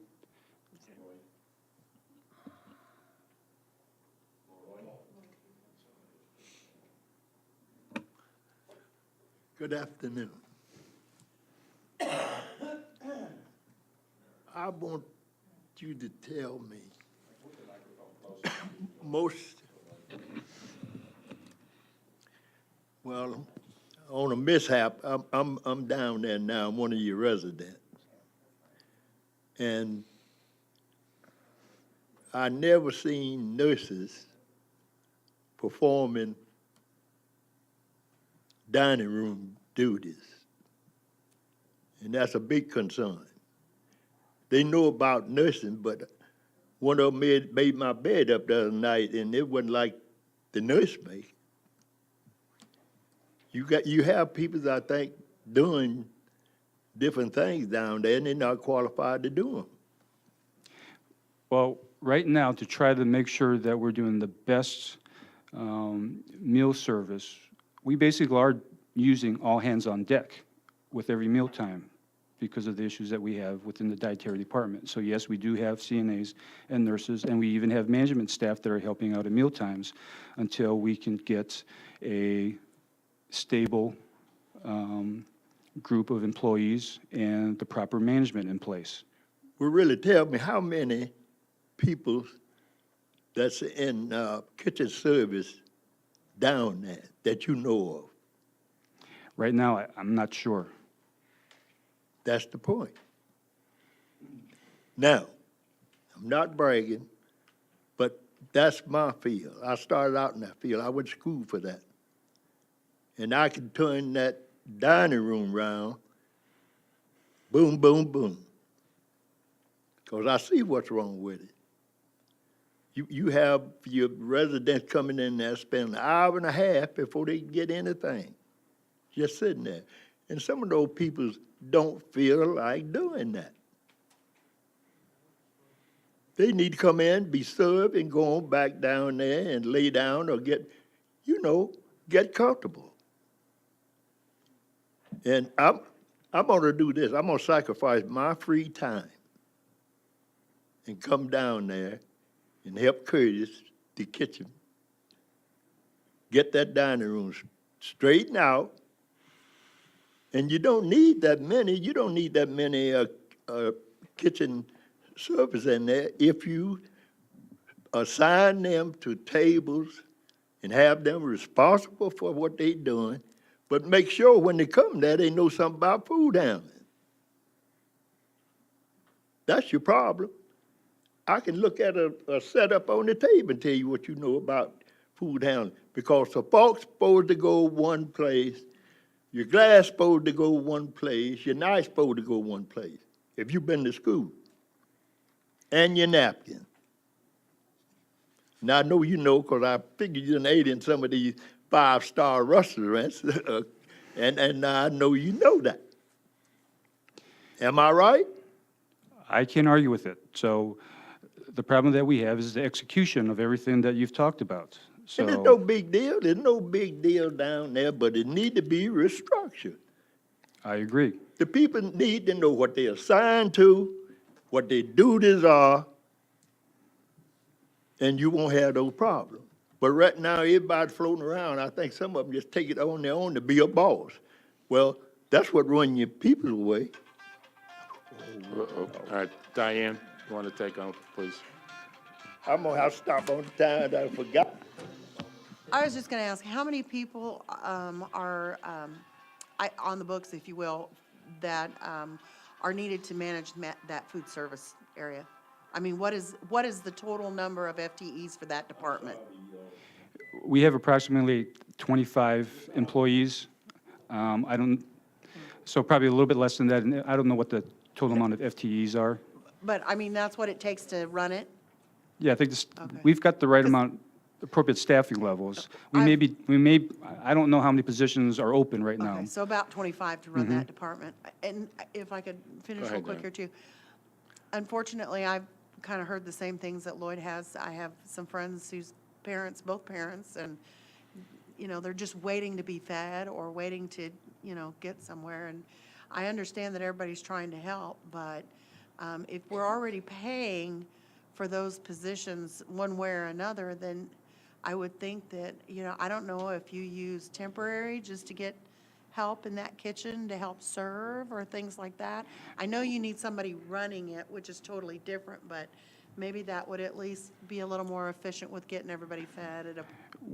Good afternoon. I want you to tell me well, on a mishap, I'm down there now, I'm one of your residents. And I never seen nurses performing dining room duties. And that's a big concern. They know about nursing, but one of them made my bed up the other night, and it wasn't like the nurse made. You have people, I think, doing different things down there, and they're not qualified to do them. Well, right now, to try to make sure that we're doing the best meal service, we basically are using all hands on deck with every mealtime because of the issues that we have within the dietary department. So yes, we do have CNAs and nurses, and we even have management staff that are helping out at mealtimes until we can get a stable group of employees and the proper management in place. Well, really tell me how many people that's in kitchen service down there that you know of. Right now, I'm not sure. That's the point. Now, I'm not bragging, but that's my field. I started out in that field. I went to school for that. And I can turn that dining room around, boom, boom, boom. Because I see what's wrong with it. You have your residents coming in there, spending an hour and a half before they get anything, just sitting there. And some of those people don't feel like doing that. They need to come in, be served, and go on back down there and lay down or get comfortable. And I'm going to do this. I'm going to sacrifice my free time and come down there and help Curtis, the kitchen, get that dining room straightened out. And you don't need that many. You don't need that many kitchen servers in there if you assign them to tables and have them responsible for what they're doing, but make sure when they come there, they know something about food handling. That's your problem. I can look at a setup on the table and tell you what you know about food handling, because the fork's supposed to go one place, your glass supposed to go one place, your knife supposed to go one place, if you've been to school, and your napkin. Now, I know you know, because I figured you done ate in some of these 5-star restaurants, and I know you know that. Am I right? I can't argue with it. So the problem that we have is the execution of everything that you've talked about. And it's no So big deal, there's no big deal down there, but it need to be restructured. I agree. The people need to know what they're assigned to, what their duties are, and you won't have those problems. But right now, everybody's floating around, I think some of them just take it on their own to be a boss. Well, that's what run your people away. All right, Diane, you want to take on, please? I'm gonna have to stop on the time that I forgot. I was just going to ask, how many people are on the books, if you will, that are needed to manage that food service area? I mean, what is the total number of FTEs for that department? We have approximately 25 employees. So probably a little bit less than that, and I don't know what the total amount of FTEs are. But, I mean, that's what it takes to run it? Yeah, I think Okay. we've got the right amount, appropriate staffing levels. I don't know how many positions are open right now. Okay, so about 25 to run that department. And if I could finish real ahead, quick here, too. Unfortunately, I've kind of heard the same things that Lloyd has. I have some friends whose parents, both parents, and, you know, they're just waiting to be fed or waiting to, you know, get somewhere. And I understand that everybody's trying to help, but if we're already paying for those positions one way or another, then I would think that, you know, I don't know if you use temporary just to get help in that kitchen to help serve or things like that. I know you need somebody running it, which is totally different, but maybe that would at least be a little more efficient with getting everybody fed at a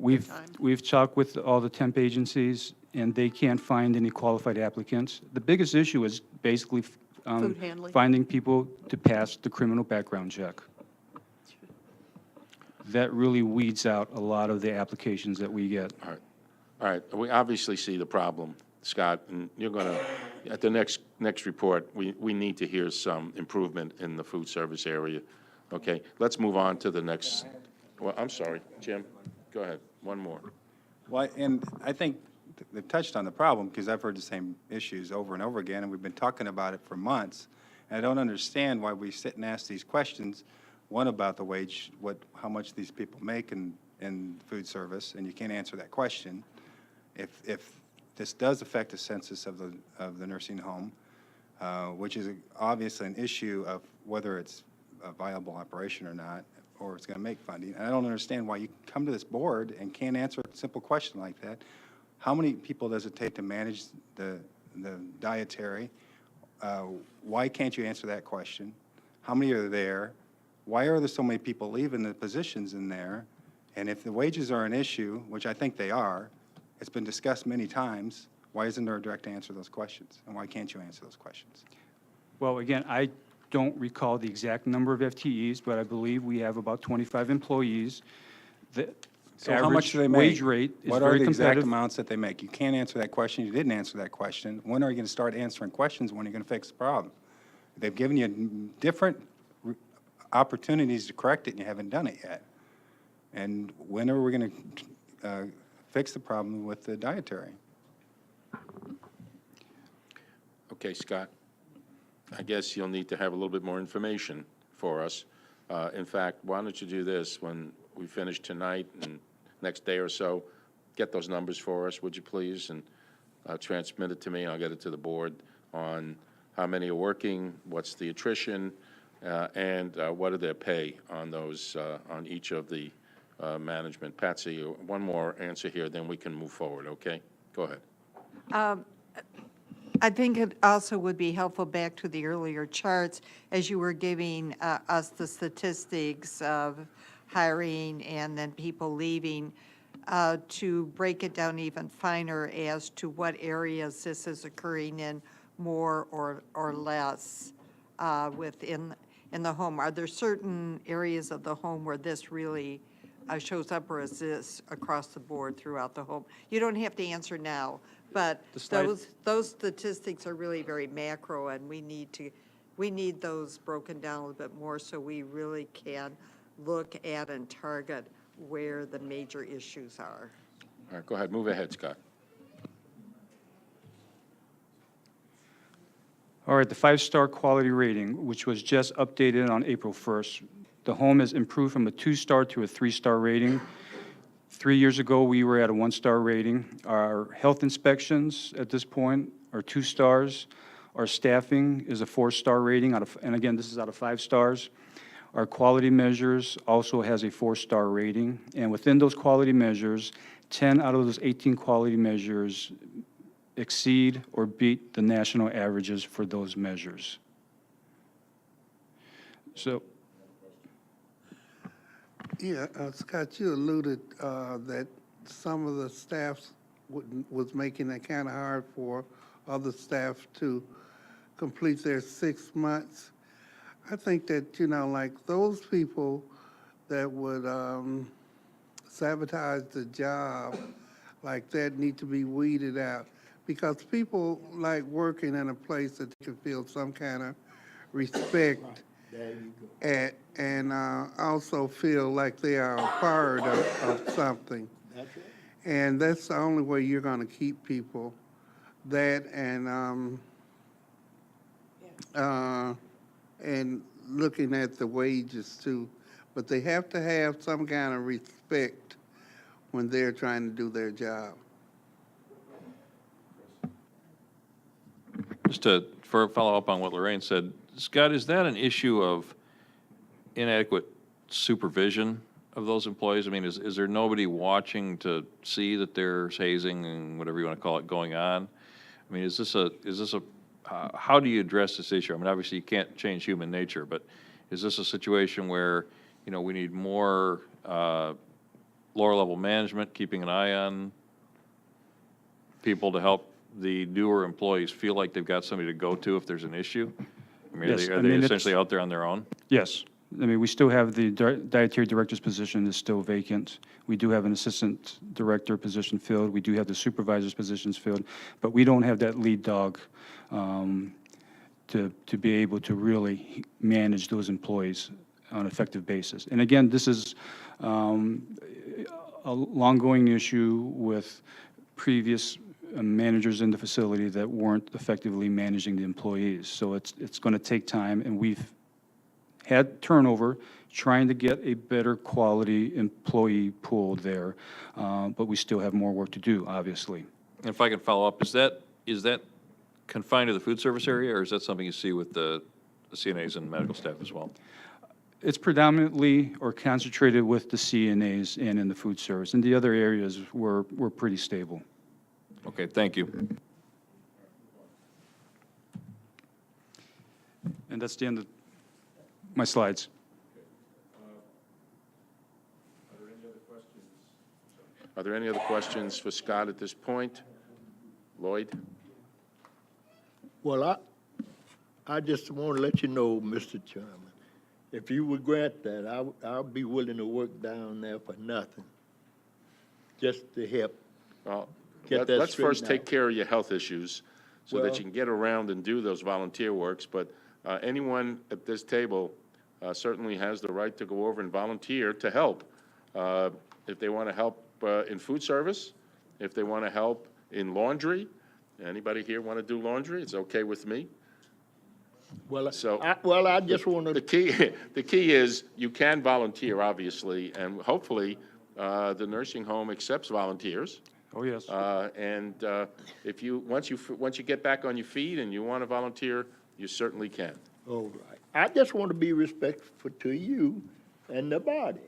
good time. We've talked with all the temp agencies, and they can't find any qualified applicants. The biggest issue is basically Food handling. finding people to pass the criminal background check. That really weeds out a lot of the applications that we get. All right, we obviously see the problem, Scott, and you're gonna, at the next report, we need to hear some improvement in the food service area. Okay, let's move on to the next, well, I'm sorry, Jim, go ahead, one more. Well, and I think they've touched on the problem, because I've heard the same issues over and over again, and we've been talking about it for months. And I don't understand why we sit and ask these questions, one about the wage, how much these people make in food service, and you can't answer that question. If this does affect the census of the nursing home, which is obviously an issue of whether it's a viable operation or not, or it's going to make funding. And I don't understand why you come to this board and can't answer a simple question like that. How many people does it take to manage the dietary? Why can't you answer that question? How many are there? Why are there so many people leaving the positions in there? And if the wages are an issue, which I think they are, it's been discussed many times, why isn't there a direct answer to those questions? And why can't you answer those questions? Well, again, I don't recall the exact number of FTEs, but I believe we have about 25 employees. The So how much do they make? Wage rate is What are very the exact competitive. amounts that they make? You can't answer that question. You didn't answer that question. When are you going to start answering questions? When are you going to fix the problem? They've given you different opportunities to correct it, and you haven't done it yet. And when are we going to fix the problem with the dietary? Okay, Scott, I guess you'll need to have a little bit more information for us. In fact, why don't you do this, when we finish tonight and next day or so, get those numbers for us, would you please, and transmit it to me, I'll get it to the board on how many are working, what's the attrition, and what are their pay on those, on each of the management. Patsy, one more answer here, then we can move forward, okay? Go ahead. I think it also would be helpful back to the earlier charts, as you were giving us the statistics of hiring and then people leaving, to break it down even finer as to what areas this is occurring in more or less within the home. Are there certain areas of the home where this really shows up, or is this across the board throughout the home? You don't have to answer now, but The slide- those statistics are really very macro, and we need those broken down a little bit more so we really can look at and target where the major issues are. All right, go ahead, move ahead, Scott. All right, the 5-star quality rating, which was just updated on April 1st. The home has improved from a 2-star to a 3-star rating. 3 years ago, we were at a 1-star rating. Our health inspections at this point are 2 stars. Our staffing is a 4-star rating and again, this is out of 5 stars. Our quality measures also has a 4-star rating. And within those quality measures, 10 out of those 18 quality measures exceed or beat the national averages for those measures. So, Yeah, Scott, you alluded that some of the staffs was making it kind of hard for other staff to complete their 6 months. I think that, like those people that would sabotage the job like that need to be weeded out, because people like working in a place that they can feel some kind of respect There you go. at, and also feel like they are a part of something. That's right. And that's the only way you're going to keep people. That and looking at the wages too. But they have to have some kind of respect when they're trying to do their job. Just for a follow-up on what Lorraine said, Scott, is that an issue of inadequate supervision of those employees? I mean, is there nobody watching to see that there's hazing and whatever you want to call it going on? I mean, is this a how do you address this issue? I mean, obviously you can't change human nature, but is this a situation where, we need more lower-level management keeping an eye on people to help the newer employees feel like they've got somebody to go to if there's an issue? I mean, Yes, are they essentially out there on their own? yes. I mean, we still have the dietary director's position is still vacant. We do have an assistant director position filled. We do have the supervisor's positions filled, but we don't have that lead dog to be able to really manage those employees on an effective basis. And again, this is a long-going issue with previous managers in the facility that weren't effectively managing the employees. So it's going to take time, and we've had turnover trying to get a better quality employee pool there, but we still have more work to do, obviously. And if I can follow up, is that confined to the food service area, or is that something you see with the CNAs and medical staff as well? It's predominantly or concentrated with the CNAs and in the food service. In the other areas, we're pretty stable. Okay, thank you. And that's the end of my slides. Are there any other questions for Scott at this point? Lloyd? Well, I just want to let you know, Mr. Chairman, if you would grant that, I'll be willing to work down there for nothing, just to help. Well, Get that let's first straightened take out. care of your health issues so that Well- you can get around and do those volunteer works. But anyone at this table certainly has the right to go over and volunteer to help. If they want to help in food service, if they want to help in laundry, anybody here want to do laundry? It's okay with me. Well, So I just want the to, key is you can volunteer, obviously, and hopefully the nursing home accepts volunteers. Oh, yes. And if once you get back on your feet and you want to volunteer, you certainly can. all right. I just want to be respectful to you and the body.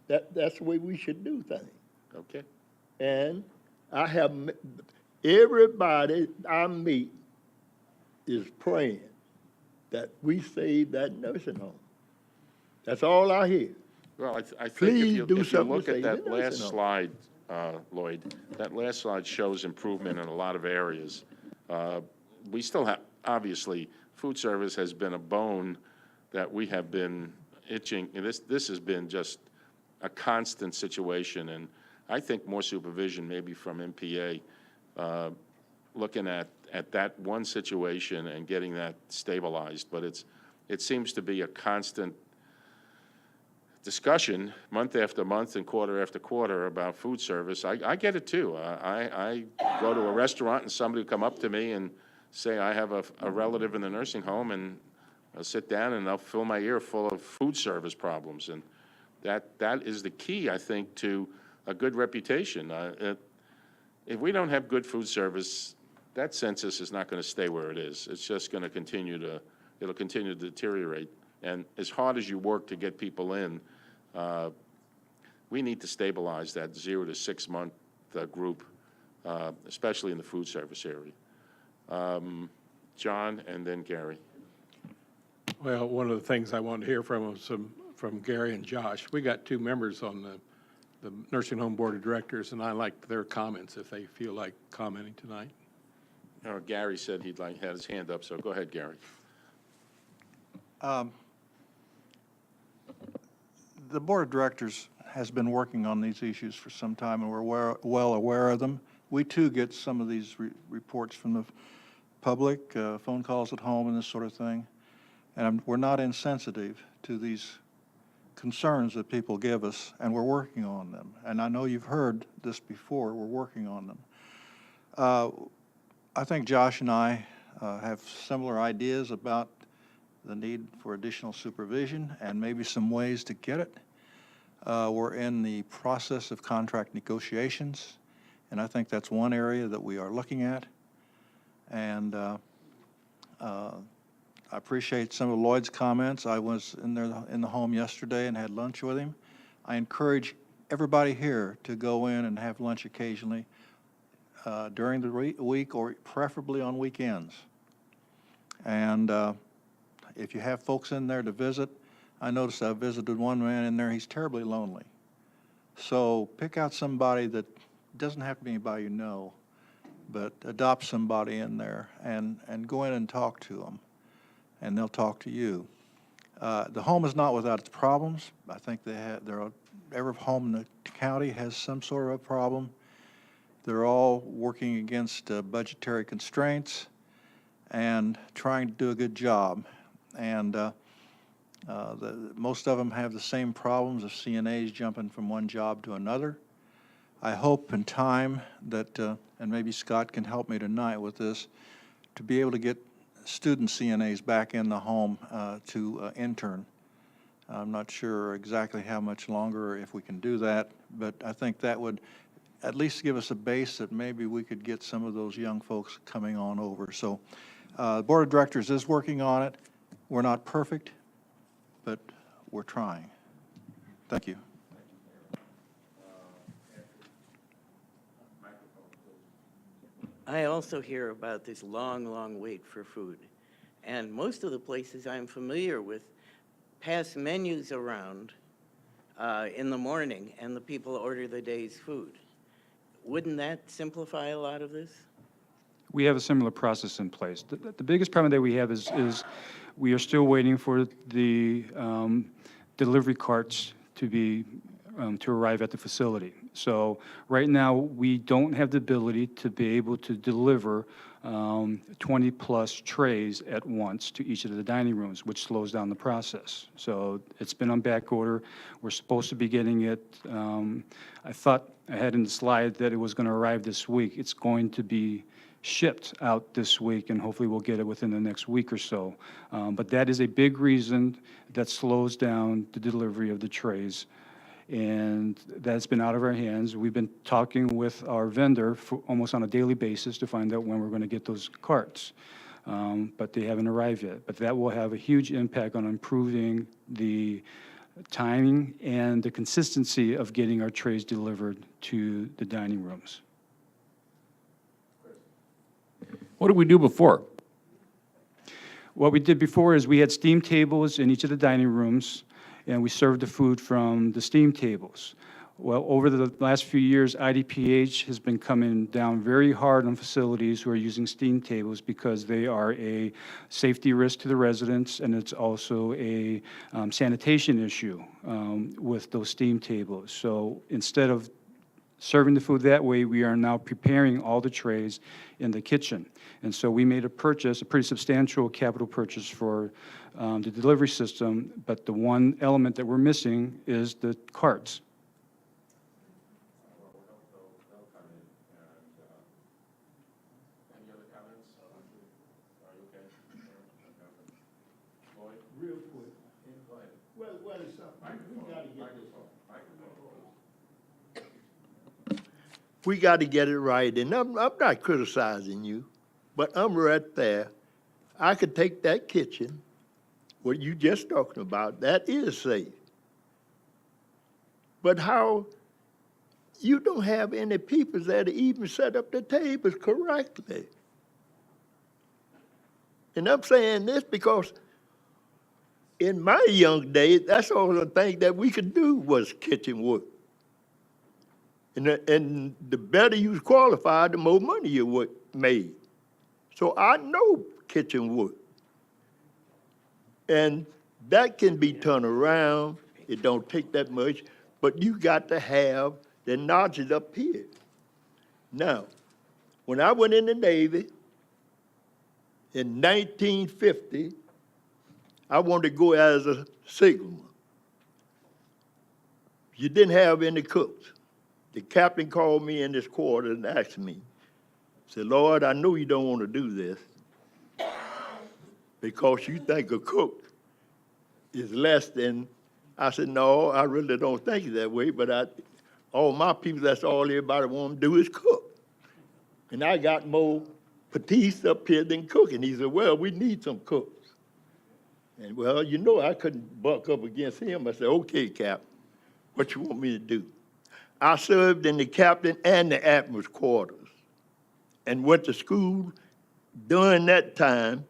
That's the way we should do things. Okay? And I have, everybody I meet is praying that we save that nursing home. That's all I hear. Well, I think Please if you do something look to at save that the last nursing home. slide, Lloyd, that last slide shows improvement in a lot of areas. We still have, obviously, food service has been a bone that we have been itching. And this has been just a constant situation, and I think more supervision maybe from MPA, looking at that one situation and getting that stabilized. But it seems to be a constant discussion, month after month and quarter after quarter, about food service. I get it too. I go to a restaurant and somebody will come up to me and say, I have a relative in the nursing home, and I'll sit down and they'll fill my ear full of food service problems. And that is the key, I think, to a good reputation. If we don't have good food service, that census is not going to stay where it is. It's just going to it'll continue to deteriorate. And as hard as you work to get people in, we need to stabilize that 0 to 6 month group, especially in the food service area. John, and then Gary. Well, one of the things I wanted to hear from Gary and Josh, we got 2 members on the Nursing Home Board of Directors, and I liked their comments if they feel like commenting tonight. Gary said had his hand up, so go ahead, Gary. The Board of Directors has been working on these issues for some time, and we're well aware of them. We, too, get some of these reports from the public, phone calls at home and this sort of thing. And we're not insensitive to these concerns that people give us, and we're working on them. And I know you've heard this before. We're working on them. I think Josh and I have similar ideas about the need for additional supervision and maybe some ways to get it. We're in the process of contract negotiations, and I think that's one area that we are looking at. And I appreciate some of Lloyd's comments. I was in the home yesterday and had lunch with him. I encourage everybody here to go in and have lunch occasionally during the week, or preferably on weekends. And if you have folks in there to visit, I noticed I visited one man in there, he's terribly lonely. So pick out somebody that doesn't have to be anybody you know, but adopt somebody in there and go in and talk to them, and they'll talk to you. The home is not without its problems. I think every home in the county has some sort of a problem. They're all working against budgetary constraints and trying to do a good job. And most of them have the same problems of CNAs jumping from one job to another. I hope in time that, and maybe Scott can help me tonight with this, to be able to get student CNAs back in the home to intern. I'm not sure exactly how much longer, if we can do that, but I think that would at least give us a base that maybe we could get some of those young folks coming on over. So the Board of Directors is working on it. We're not perfect, but we're trying. Thank you. I also hear about this long, long wait for food. And most of the places I'm familiar with pass menus around in the morning, and the people order the day's food. Wouldn't that simplify a lot of this? We have a similar process in place. The biggest problem that we have is we are still waiting for the delivery carts to arrive at the facility. So right now, we don't have the ability to be able to deliver 20-plus trays at once to each of the dining rooms, which slows down the process. So it's been on back order. We're supposed to be getting it. I thought I had in the slide that it was going to arrive this week. It's going to be shipped out this week, and hopefully we'll get it within the next week or so. But that is a big reason that slows down the delivery of the trays, and that's been out of our hands. We've been talking with our vendor for almost on a daily basis to find out when we're going to get those carts, but they haven't arrived yet. But that will have a huge impact on improving the timing and the consistency of getting our trays delivered to the dining rooms. What did we do before? What we did before is we had steam tables in each of the dining rooms, and we served the food from the steam tables. Well, over the last few years, IDPH has been coming down very hard on facilities who are using steam tables because they are a safety risk to the residents, and it's also a sanitation issue with those steam tables. So instead of serving the food that way, we are now preparing all the trays in the kitchen. And so we made a purchase, a pretty substantial capital purchase for the delivery system, but the one element that we're missing is the carts. Any other comments? Are you okay? Lloyd? Real quick. Well, it's, we gotta get this. we got to get it right. And I'm not criticizing you, but I'm right there. I could take that kitchen, what you just talking about, that is safe. But how, you don't have any people that even set up the tables correctly. And I'm saying this because in my young days, that's all the thing that we could do was kitchen work. And the better you was qualified, the more money you made. So I know kitchen work. And that can be turned around. It don't take that much, but you got to have the knowledge up here. Now, when I went in the Navy in 1950, I wanted to go as a signalman. You didn't have any cooks. The captain called me in his quarters and asked me, said, Lord, I know you don't want to do this because you think a cook is less than, I said, no, I really don't think it that way, but all my people, that's all everybody want to do is cook. And I got more petite up here than cooking. He said, well, we need some cooks. And well, you know, I couldn't buck up against him. I said, okay, Cap, what you want me to do? I served in the captain and the admiral's quarters and went to school during that time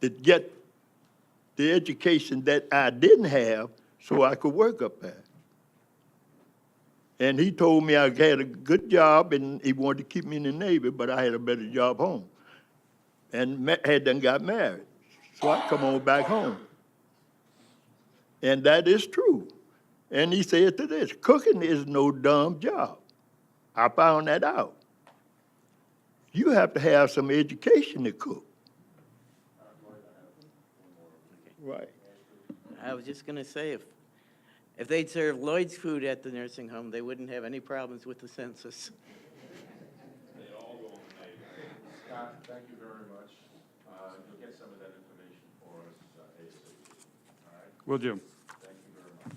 to get the education that I didn't have so I could work up there. And he told me I had a good job and he wanted to keep me in the Navy, but I had a better job home. And had done got married. So I come on back home. And that is true. And he said to this, cooking is no dumb job. I found that out. You have to have some education to cook. Right. I was just going to say, if they'd serve Lloyd's food at the nursing home, they wouldn't have any problems with the census. They all go in the Navy. Scott, thank you very much. You'll get some of that information for us ASAP. All right? Will do. Thank you very much.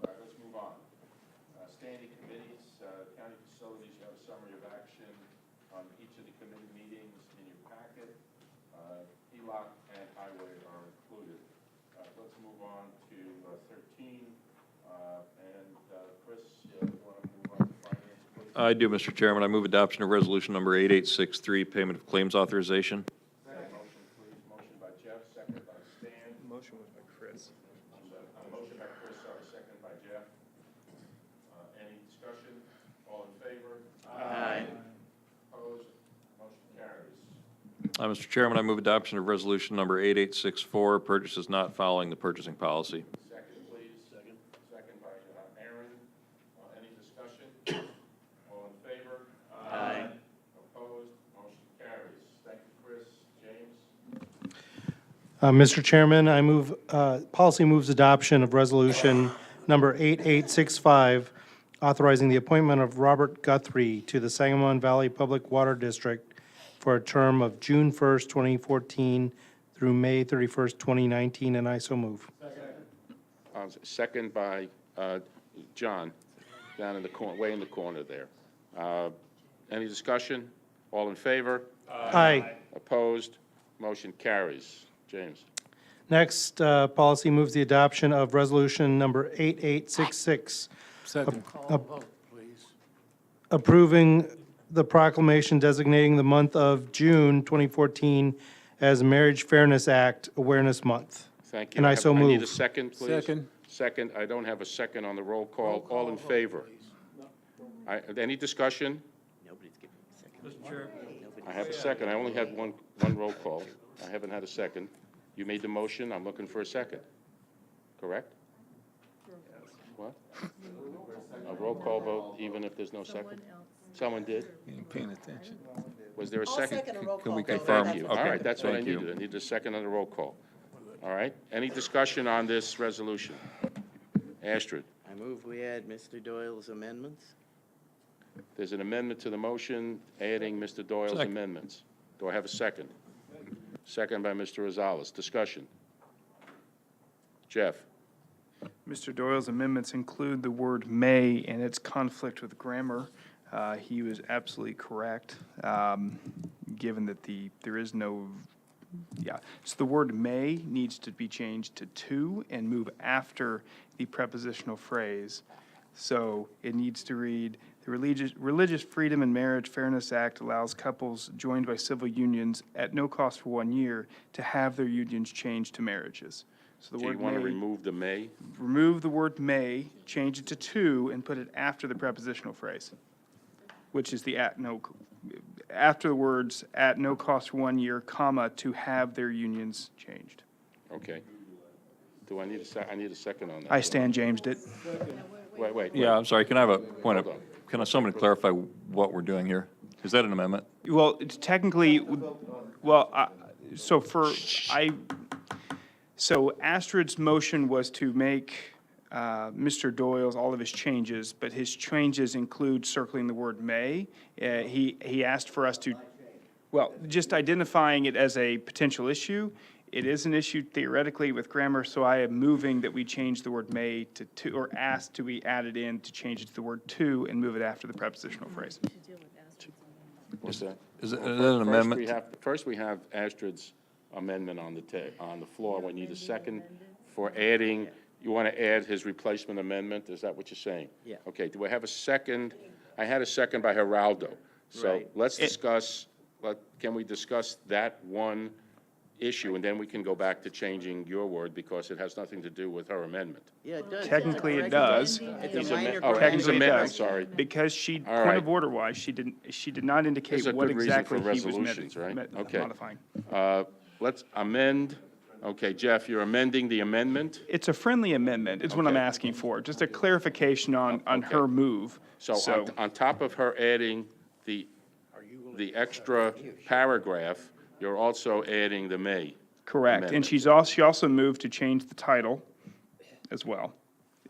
All right, let's move on. Standing committees, county facilities, you have a summary of action on each of the committee meetings in your packet. HELOC and highway are included. Let's move on to 13. Chris, you want to move on to finance, please? I do, Mr. Chairman. I move adoption of resolution number 8863, payment of claims authorization. Motion, please. Motion by Jeff, second by Stan. Motion was by Chris. Motion by Chris, sorry, second by Jeff. Any discussion? All in favor? Aye. Opposed? Motion carries. Mr. Chairman, I move adoption of resolution number 8864, purchases not following the purchasing policy. Second, please. Second. Second by Aaron. Any discussion? All in favor? Aye. Opposed? Motion carries. Thank you, Chris. James? Mr. Chairman, I move, policy moves adoption of resolution number 8865, authorizing the appointment of Robert Guthrie to the Sangamon Valley Public Water District for a term of June 1st, 2014 through May 31st, 2019, and I so move. Second by John, down in the corner, way in the corner there. Any discussion? All in favor? Aye. Opposed? Motion carries. James? Next, policy moves the adoption of resolution number 8866. Second. Call a vote, please. Approving the proclamation designating the month of June 2014 as Marriage Fairness Act Awareness Month. Thank you. And I so I need a move. second, please. Second. Second. I don't have a second on the roll call. All in favor? Any discussion? Nobody's giving a second. Mr. Chair. I have a second. I only had one roll call. I haven't had a second. You made the motion. I'm looking for a second. Correct? What? A roll call vote, even if there's no second? Someone did? You ain't paying attention. Was there a second? Can we Okay, confirm? thank you. Okay, All right, that's what I thank you. needed. I needed a second on the roll call. All right, any discussion on this resolution? Astrid, I move we add Mr. Doyle's amendments. there's an amendment to the motion, adding Mr. Doyle's Second. amendments. Do I have a second? Second by Mr. Rosales. Discussion. Jeff? Mr. Doyle's amendments include the word "may" and its conflict with grammar. He was absolutely correct, given that there is no, yeah. So the word may needs to be changed to and move after the prepositional phrase. So it needs to read, the Religious Freedom and Marriage Fairness Act allows couples joined by civil unions at no cost for 1 year to have their unions changed to marriages. So the Do you word want to may, remove the may? remove the word may, change it to, and put it after the prepositional phrase, which is the after the words at no cost for 1 year, comma, to have their unions changed. Okay. Do I need I need a second on that? I stand Jamesed it. Wait. Yeah, I'm sorry, can I have a point of, Hold on. can somebody clarify what we're doing here? Is that an amendment? Well, it's technically, well, so Astrid's motion was to make Mr. Doyle's, all of his changes, but his changes include circling the word may. He asked for us to, well, just identifying it as a potential issue. It is an issue theoretically with grammar, so I am moving that we change the word may to, or ask to be added in to change it to the word to and move it after the prepositional phrase. What's that? Is it Well, an first amendment? First, we have Astrid's amendment on the floor. We need a second for adding, you want to add his replacement amendment? Is that what you're saying? Yeah. Okay, do I have a second? I had a second by Geraldo. So Right. let's discuss, can we discuss that one issue, and then we can go back to changing your word because it has nothing to do with her amendment. Yeah, it does. Technically, it does. It's He's a minor oh, he's correction. Technically, it amendment, I'm does. sorry. Because she, All point right. of order wise, she did not indicate There's a what good reason exactly for he was resolutions, right? Okay. modifying. Let's amend, okay, Jeff, you're amending the amendment? It's a friendly amendment, is what I'm Okay. asking for, just a clarification on Okay. her move. So on top of her adding the extra paragraph, you're also adding the may. Correct, and amendment. she also moved to change the title as well.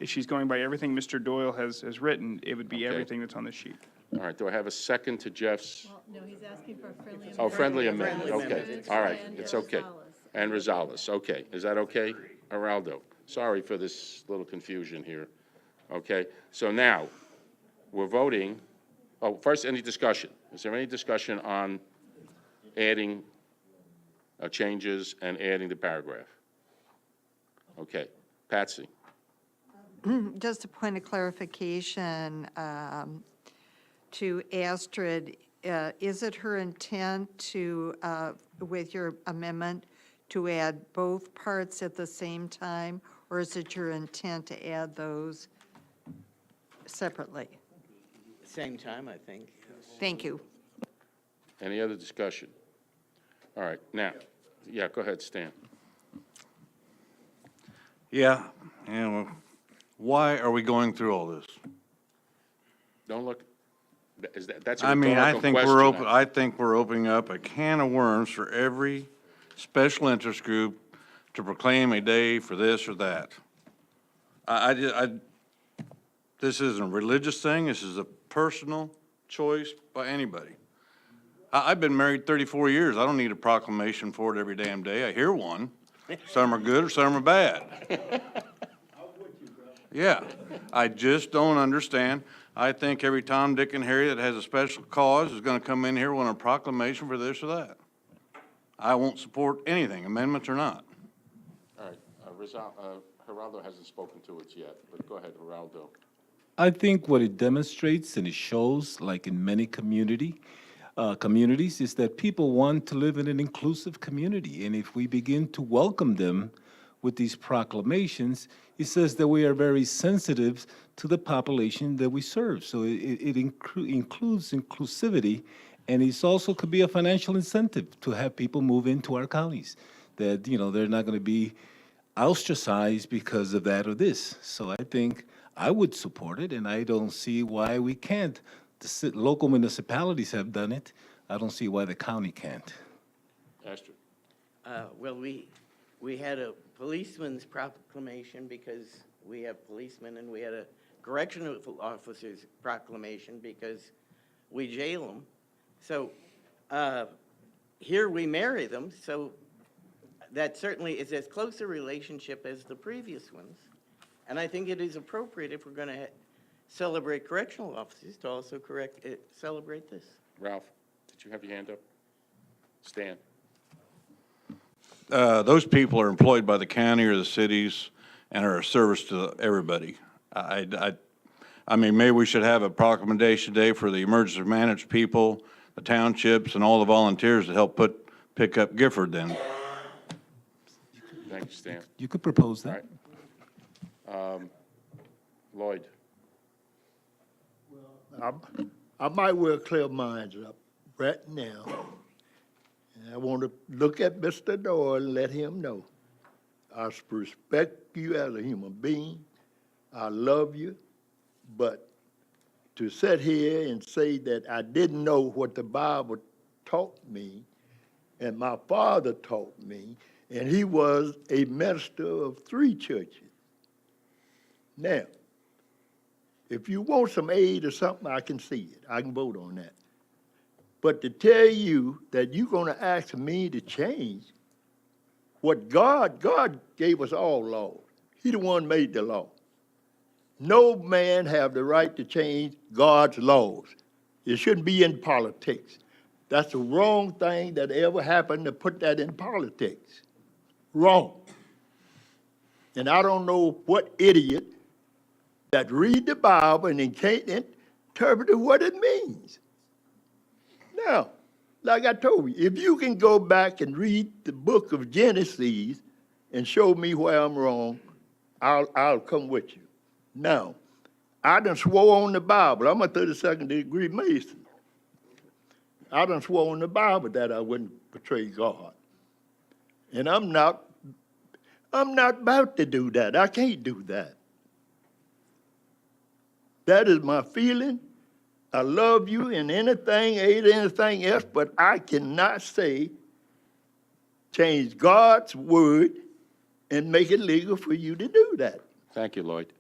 If she's going by everything Mr. Doyle has written, it would be Okay. everything that's on the sheet. All right, do I have a second to Jeff's? No, he's asking for a friendly amendment. Oh, friendly amendment, Friendly okay, amendment. all right, it's okay. And Rosales, okay, is that okay? Geraldo, sorry for this little confusion here. Okay, so now, we're voting, first, any discussion? Is there any discussion on adding changes and adding the paragraph? Okay, Patsy? Just a point of clarification to Astrid, is it her intent to, with your amendment, to add both parts at the same time? Or is it your intent to add those separately? Same time, I think. Thank you. Any other discussion? All right, now, yeah, go ahead, Stan. Yeah, why are we going through all this? Don't look, that's a I mean, rhetorical question. I think we're opening up a can of worms for every special interest group to proclaim a day for this or that. This isn't a religious thing, this is a personal choice by anybody. I've been married 34 years, I don't need a proclamation for it every damn day, I hear one. Some are good or some are bad. Yeah, I just don't understand. I think every Tom, Dick, and Harry that has a special cause is gonna come in here with a proclamation for this or that. I won't support anything, amendments or not. All right, Geraldo hasn't spoken to it yet, but go ahead, Geraldo. I think what it demonstrates and it shows, like in many communities, is that people want to live in an inclusive community. And if we begin to welcome them with these proclamations, it says that we are very sensitive to the population that we serve. So it includes inclusivity, and it also could be a financial incentive to have people move into our counties, that, they're not going to be ostracized because of that or this. So I think I would support it, and I don't see why we can't. The local municipalities have done it. I don't see why the county can't. Astrid? Well, we had a policeman's proclamation because we have policemen, and we had a correctional officer's proclamation because we jail them. So here we marry them, so that certainly is as close a relationship as the previous ones. And I think it is appropriate if we're going to celebrate correctional officers to also celebrate this. Ralph, did you have your hand up? Stan? Those people are employed by the county or the cities and are a service to everybody. I mean, maybe we should have a proclamation day for the emergency managed people, the townships, and all the volunteers to help pick up Gifford then. Thank you, Stan. You could propose All that. right. Lloyd? I might well clear minds up right now. And I want to look at Mr. Doyle and let him know. I respect you as a human being. I love you. But to sit here and say that I didn't know what the Bible taught me, and my father taught me, and he was a minister of 3 churches. Now, if you want some aid or something, I can see it. I can vote on that. But to tell you that you're going to ask me to change what God gave us all laws. He the one made the law. No man have the right to change God's laws. It shouldn't be in politics. That's the wrong thing that ever happened to put that in politics. Wrong. And I don't know what idiot that read the Bible and then can't interpret what it means. Now, like I told you, if you can go back and read the book of Genesis and show me where I'm wrong, I'll come with you. Now, I done swore on the Bible. I'm a 32nd degree Mason. I done swore on the Bible that I wouldn't betray God. And I'm not about to do that. I can't do that. That is my feeling. I love you and anything else, but I cannot say change God's word and make it legal for you to do that. Thank you, Lloyd.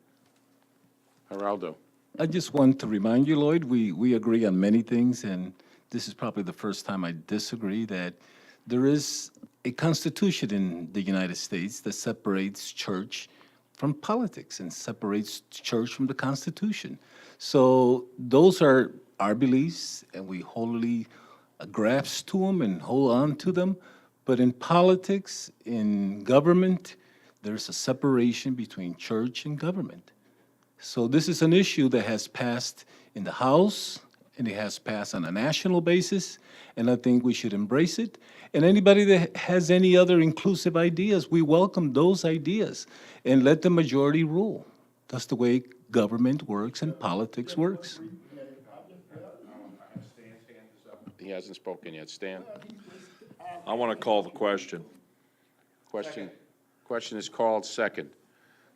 Geraldo? I just want to remind you, Lloyd, we agree on many things, and this is probably the first time I disagree, that there is a constitution in the United States that separates church from politics and separates church from the Constitution. So those are our beliefs, and we wholly grasp to them and hold on to them. But in politics, in government, there's a separation between church and government. So this is an issue that has passed in the House, and it has passed on a national basis, and I think we should embrace it. And anybody that has any other inclusive ideas, we welcome those ideas, and let the majority rule. That's the way government works and politics works. He hasn't spoken yet. Stan? I want to call the question. Question is called second.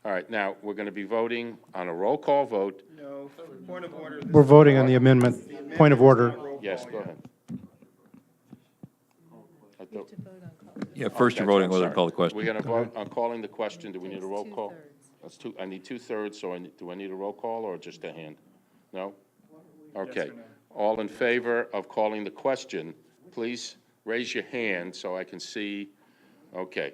All right, now, we're going to be voting on a roll call vote. No, point of order. We're voting on the amendment. Point of order. Yes, go ahead. Yeah, first you're voting whether to call the question. We're going to vote on calling the question. Do we need a roll call? That's two. I need 2/3, so do I need a roll call or just a hand? No? Okay. All in favor of calling the question, please raise your hand so I can see. Okay,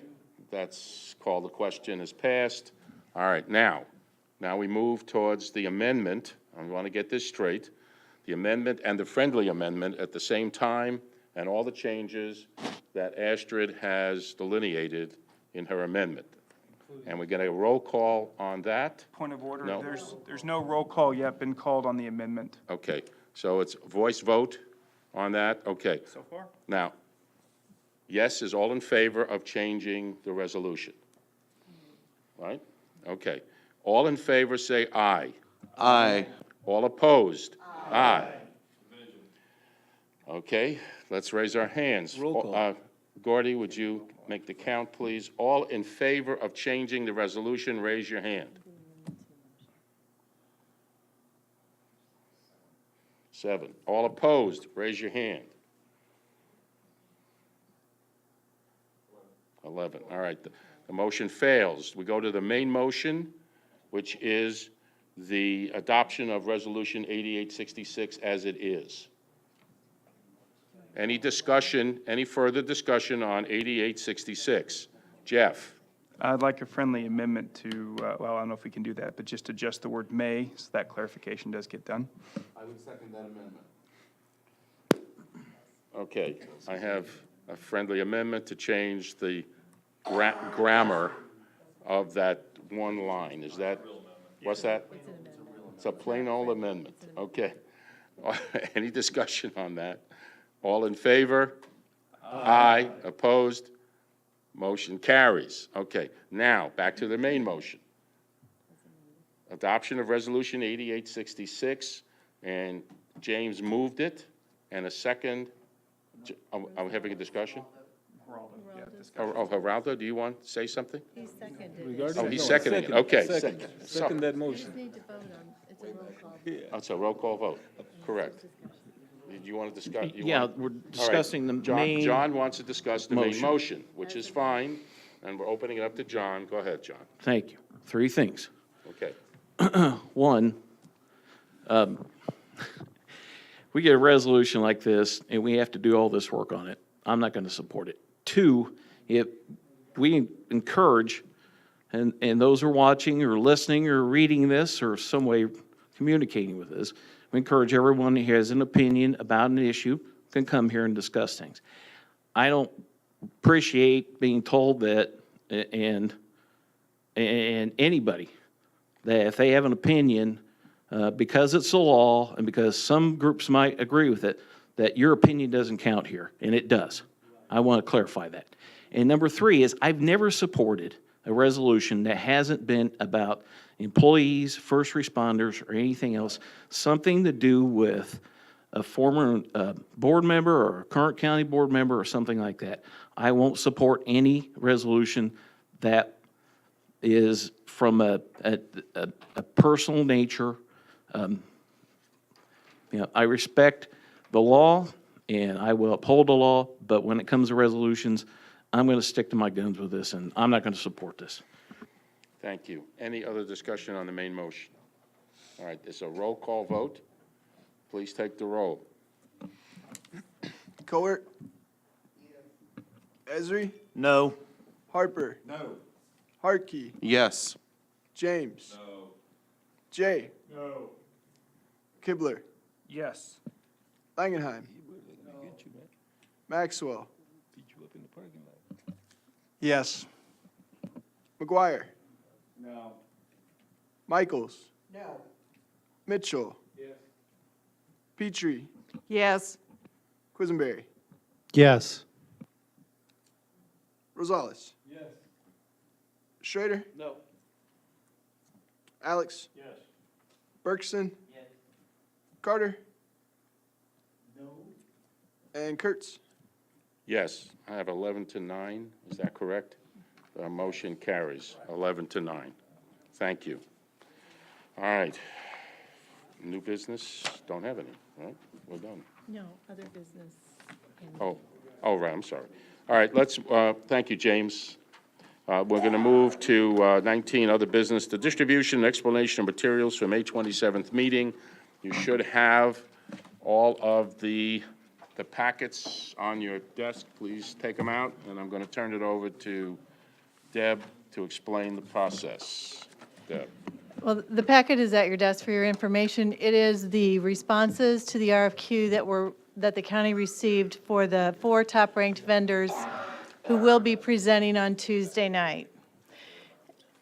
that's called. The question is passed. All right, now we move towards the amendment. I want to get this straight. The amendment and the friendly amendment at the same time, and all the changes that Astrid has delineated in her amendment. And we're going to roll call on that? Point of order. No. There's no roll call yet been called on the amendment Okay, so it's voice vote on that? Okay. so far. Now, yes is all in favor of changing the resolution? Right? Okay. All in favor, say aye. Aye. All opposed? Aye. Okay, let's raise our hands. Roll call. Gordy, would you make the count, please? All in favor of changing the resolution, raise your hand. 7. All opposed, raise your hand. 11. All right, the motion fails. We go to the main motion, which is the adoption of Resolution 8866 as it is. Any discussion, any further discussion on 8866? Jeff? I'd like a friendly amendment to, well, I don't know if we can do that, but just adjust the word may, so that clarification does get done. I would second that amendment. Okay, I have a friendly amendment to change the grammar of that one line. Is that, what's that? It's a plain old amendment. Okay. Any discussion on that? All in favor? Aye. Opposed? Motion carries. Okay, now, back to the main motion. Adoption of Resolution 8866, and James moved it, and a second. Are we having a discussion? Oh, Geraldo, do you want to say something? He seconded it. Regarding- Oh, he's No, seconding it, okay. Second that motion. Just need to vote on, it's a roll call. Oh, it's a roll call vote, correct. Did you want to discuss? Yeah, we're discussing the main John wants to discuss the main motion. motion, which is fine, and we're opening it up to John. Go ahead, John. Thank you. 3 things. Okay. One, we get a resolution like this, and we have to do all this work on it. I'm not going to support it. 2, if we encourage, and those who are watching or listening or reading this or some way communicating with us, we encourage everyone who has an opinion about an issue can come here and discuss things. I don't appreciate being told that, and anybody, that if they have an opinion, because it's the law and because some groups might agree with it, that your opinion doesn't count here, and it does. I want to clarify that. And number 3 is I've never supported a resolution that hasn't been about employees, first responders, or anything else, something to do with a former board member or a current county board member or something like that. I won't support any resolution that is from a personal nature. I respect the law, and I will uphold the law, but when it comes to resolutions, I'm going to stick to my guns with this, and I'm not going to support this. Thank you. Any other discussion on the main motion? All right, it's a roll call vote. Please take the roll. Kohler? Esri? No. Harper? No. Harkey? Yes. James? No. Jay? No. Kibler? Yes. Langenheim? Maxwell? Yes. McGuire? No. Michaels? No. Mitchell? Yes. Petrie? Yes. Quisenberry? Yes. Rosales? Yes. Schrader? No. Alex? Yes. Bergson? Yes. Carter? No. And Kurtz? Yes, I have 11 to 9. Is that correct? The motion carries 11 to 9. Thank you. All right. New business, don't have any, right? We're done. No, other business. Oh, right, I'm sorry. All right, let's, thank you, James. We're going to move to 19, other business, the distribution and explanation of materials for May 27th meeting. You should have all of the packets on your desk. Please take them out, and I'm going to turn it over to Deb to explain the process. Deb. Well, the packet is at your desk for your information. It is the responses to the RFQ that the county received for the 4 top-ranked vendors who will be presenting on Tuesday night.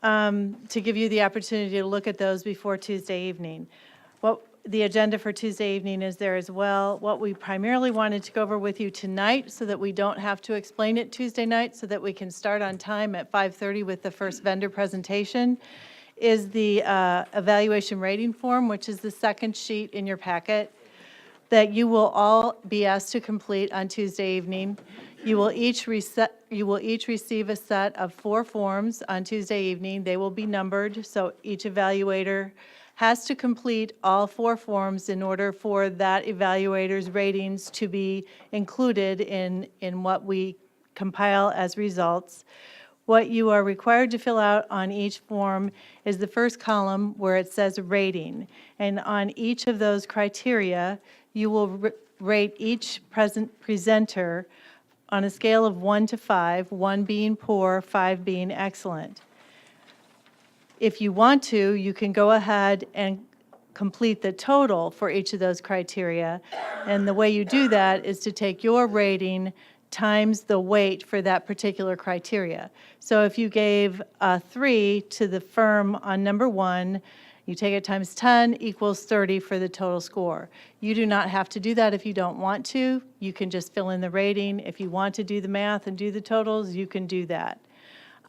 To give you the opportunity to look at those before Tuesday evening. What the agenda for Tuesday evening is there as well. What we primarily wanted to go over with you tonight so that we don't have to explain it Tuesday night, so that we can start on time at 5:30 with the first vendor presentation, is the evaluation rating form, which is the second sheet in your packet, that you will all be asked to complete on Tuesday evening. You will each receive a set of 4 forms on Tuesday evening. They will be numbered, so each evaluator has to complete all 4 forms in order for that evaluator's ratings to be included in what we compile as results. What you are required to fill out on each form is the first column where it says rating. And on each of those criteria, you will rate each presenter on a scale of 1 to 5, 1 being poor, 5 being excellent. If you want to, you can go ahead and complete the total for each of those criteria. And the way you do that is to take your rating times the weight for that particular criteria. So if you gave a 3 to the firm on number 1, you take it times 10 equals 30 for the total score. You do not have to do that if you don't want to. You can just fill in the rating. If you want to do the math and do the totals, you can do that.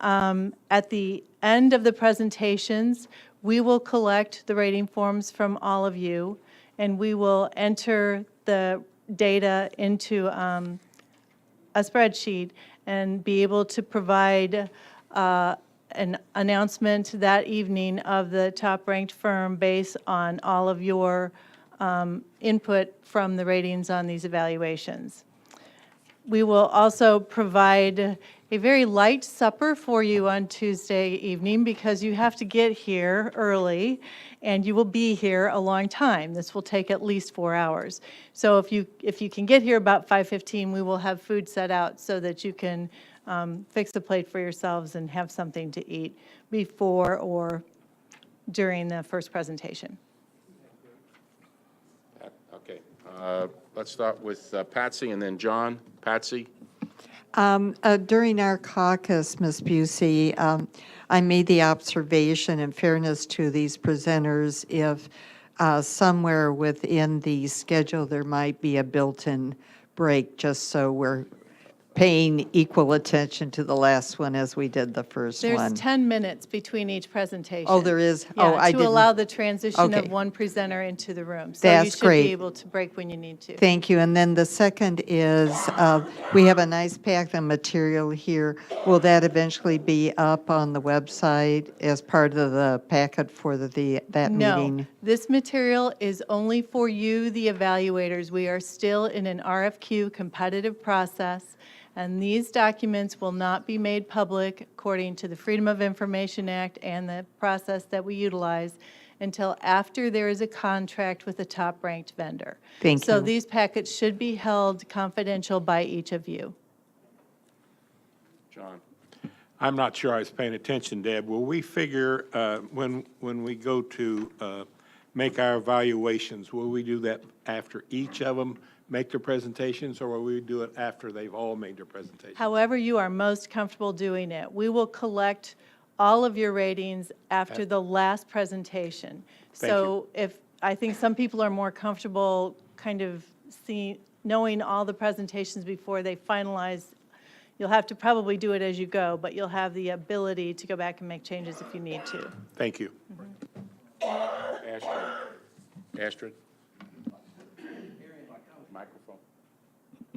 At the end of the presentations, we will collect the rating forms from all of you, and we will enter the data into a spreadsheet and be able to provide an announcement that evening of the top-ranked firm based on all of your input from the ratings on these evaluations. We will also provide a very light supper for you on Tuesday evening because you have to get here early and you will be here a long time. This will take at least 4 hours. So if you can get here about 5:15, we will have food set out so that you can fix a plate for yourselves and have something to eat before or during the first presentation. Okay, let's start with Patsy and then John. Patsy? During our caucus, Ms. Busey, I made the observation, in fairness to these presenters, if somewhere within the schedule there might be a built-in break, just so we're paying equal attention to the last one as we did the first one. There's 10 minutes between each presentation. Oh, there is? Yeah, Oh, I to didn't. allow the transition Okay. of one presenter into the room. So you That's should great. be able to break when you need to. Thank you. And then the second is, we have a nice pack of material here. Will that eventually be up on the website as part of the packet for that meeting? No, this material is only for you, the evaluators. We are still in an RFQ competitive process, and these documents will not be made public according to the Freedom of Information Act and the process that we utilize until after there is a contract with a top-ranked vendor. Thank So you. these packets should be held confidential by each of you. John? I'm not sure I was paying attention, Deb. Will we figure, when we go to make our evaluations, will we do that after each of them make their presentations, or will we do it after they've all made their presentations? However you are most comfortable doing it. We will collect all of your ratings after the last presentation. Thank So I think some people are more comfortable kind of knowing all the presentations before they finalize. You'll have to probably do it as you go, but you'll have the ability to go back and make changes if you need to. Thank you. Astrid? Microphone.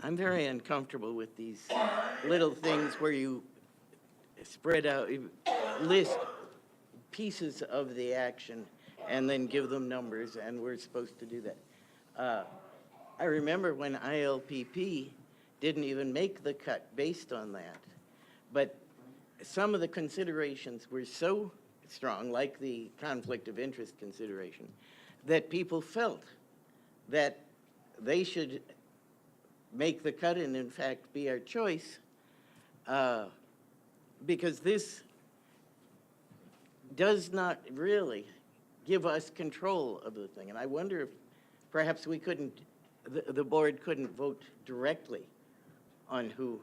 I'm very uncomfortable with these little things where you spread out, you list pieces of the action and then give them numbers, and we're supposed to do that. I remember when ILPP didn't even make the cut based on that. But some of the considerations were so strong, like the conflict of interest consideration, that people felt that they should make the cut and in fact be our choice, because this does not really give us control of the thing. And I wonder if perhaps we couldn't, the board couldn't vote directly on who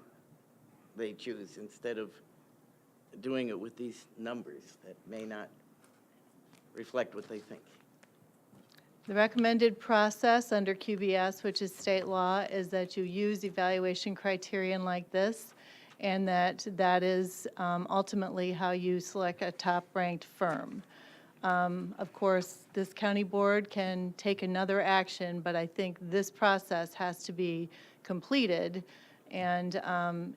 they choose instead of doing it with these numbers that may not reflect what they think. The recommended process under QBS, which is state law, is that you use evaluation criterion like this, and that is ultimately how you select a top-ranked firm. Of course, this county board can take another action, but I think this process has to be completed, and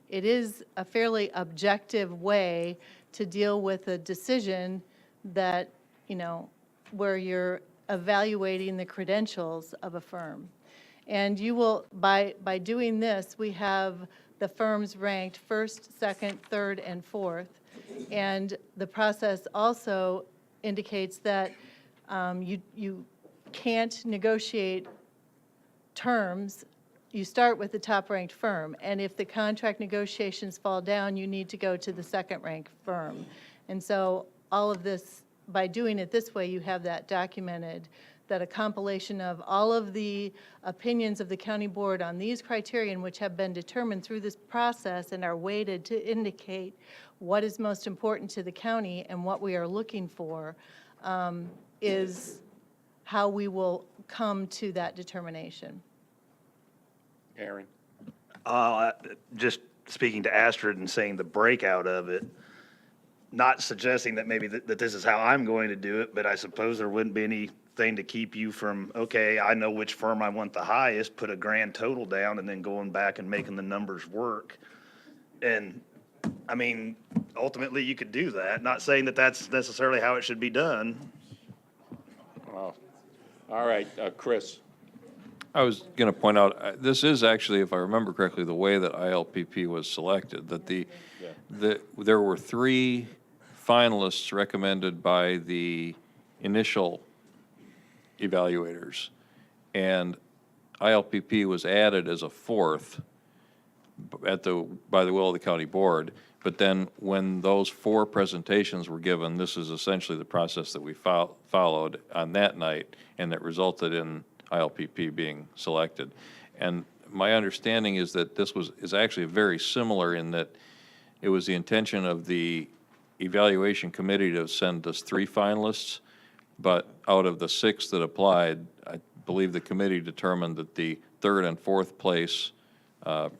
it is a fairly objective way to deal with a decision that, where you're evaluating the credentials of a firm. And you will, by doing this, we have the firms ranked first, second, third, and fourth. And the process also indicates that you can't negotiate terms you start with the top-ranked firm, and if the contract negotiations fall down, you need to go to the second-ranked firm. And so all of this, by doing it this way, you have that documented, that a compilation of all of the opinions of the county board on these criterion, which have been determined through this process and are weighted to indicate what is most important to the county and what we are looking for, is how we will come to that determination. Aaron? Just speaking to Astrid and saying the breakout of it, not suggesting that maybe that this is how I'm going to do it, but I suppose there wouldn't be anything to keep you from, okay, I know which firm I want the highest, put a grand total down, and then going back and making the numbers work. And, I mean, ultimately, you could do that. Not saying that that's necessarily how it should be done. Wow. All right, Chris? I was going to point out, this is actually, if I remember correctly, the way that ILPP was selected, that there were 3 finalists recommended by the initial evaluators, and ILPP was added as a 4th by the will of the county board. But then when those 4 presentations were given, this is essentially the process that we followed on that night, and that resulted in ILPP being selected. And my understanding is that this is actually very similar in that it was the intention of the evaluation committee to send us 3 finalists, but out of the 6 that applied, I believe the committee determined that the 3rd and 4th place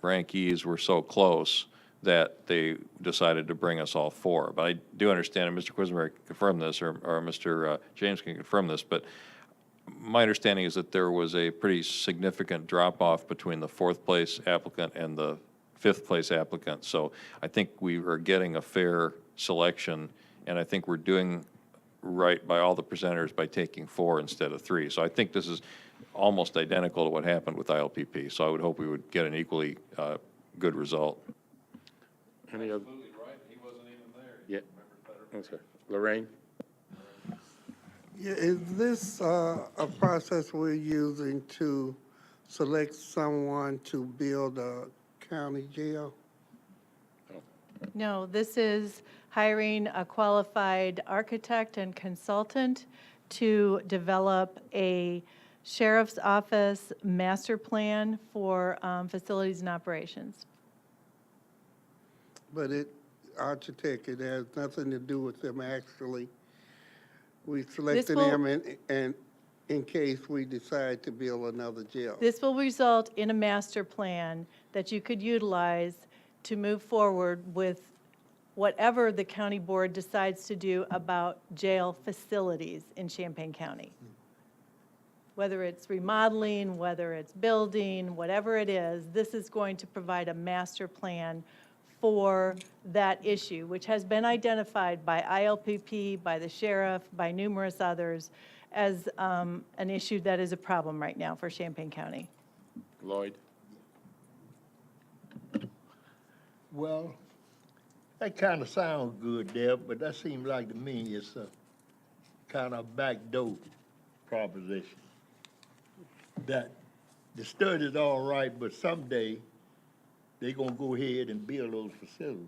rankees were so close that they decided to bring us all 4. But I do understand, and Mr. Quisenberry can confirm this, or Mr. James can confirm this, but my understanding is that there was a pretty significant drop-off between the 4th place applicant and the 5th place applicant. So I think we are getting a fair selection, and I think we're doing right by all the presenters by taking 4 instead of 3. So I think this is almost identical to what happened with ILPP. So I would hope we would get an equally good result. Any other? Yeah. Okay. Lorraine? Yeah, is this a process we're using to select someone to build a county jail? No, this is hiring a qualified architect and consultant to develop a sheriff's office master plan for facilities and operations. But architect, it has nothing to do with them actually. We selected them in case we decide to build another jail. This will result in a master plan that you could utilize to move forward with whatever the county board decides to do about jail facilities in Champaign County. Whether it's remodeling, whether it's building, whatever it is, this is going to provide a master plan for that issue, which has been identified by ILPP, by the sheriff, by numerous others, as an issue that is a problem right now for Champaign County. Lloyd? Well, that kind of sounds good, Deb, but that seems like to me it's a kind of backdoor proposition. That the study's all right, but someday they're gonna go ahead and build those facilities.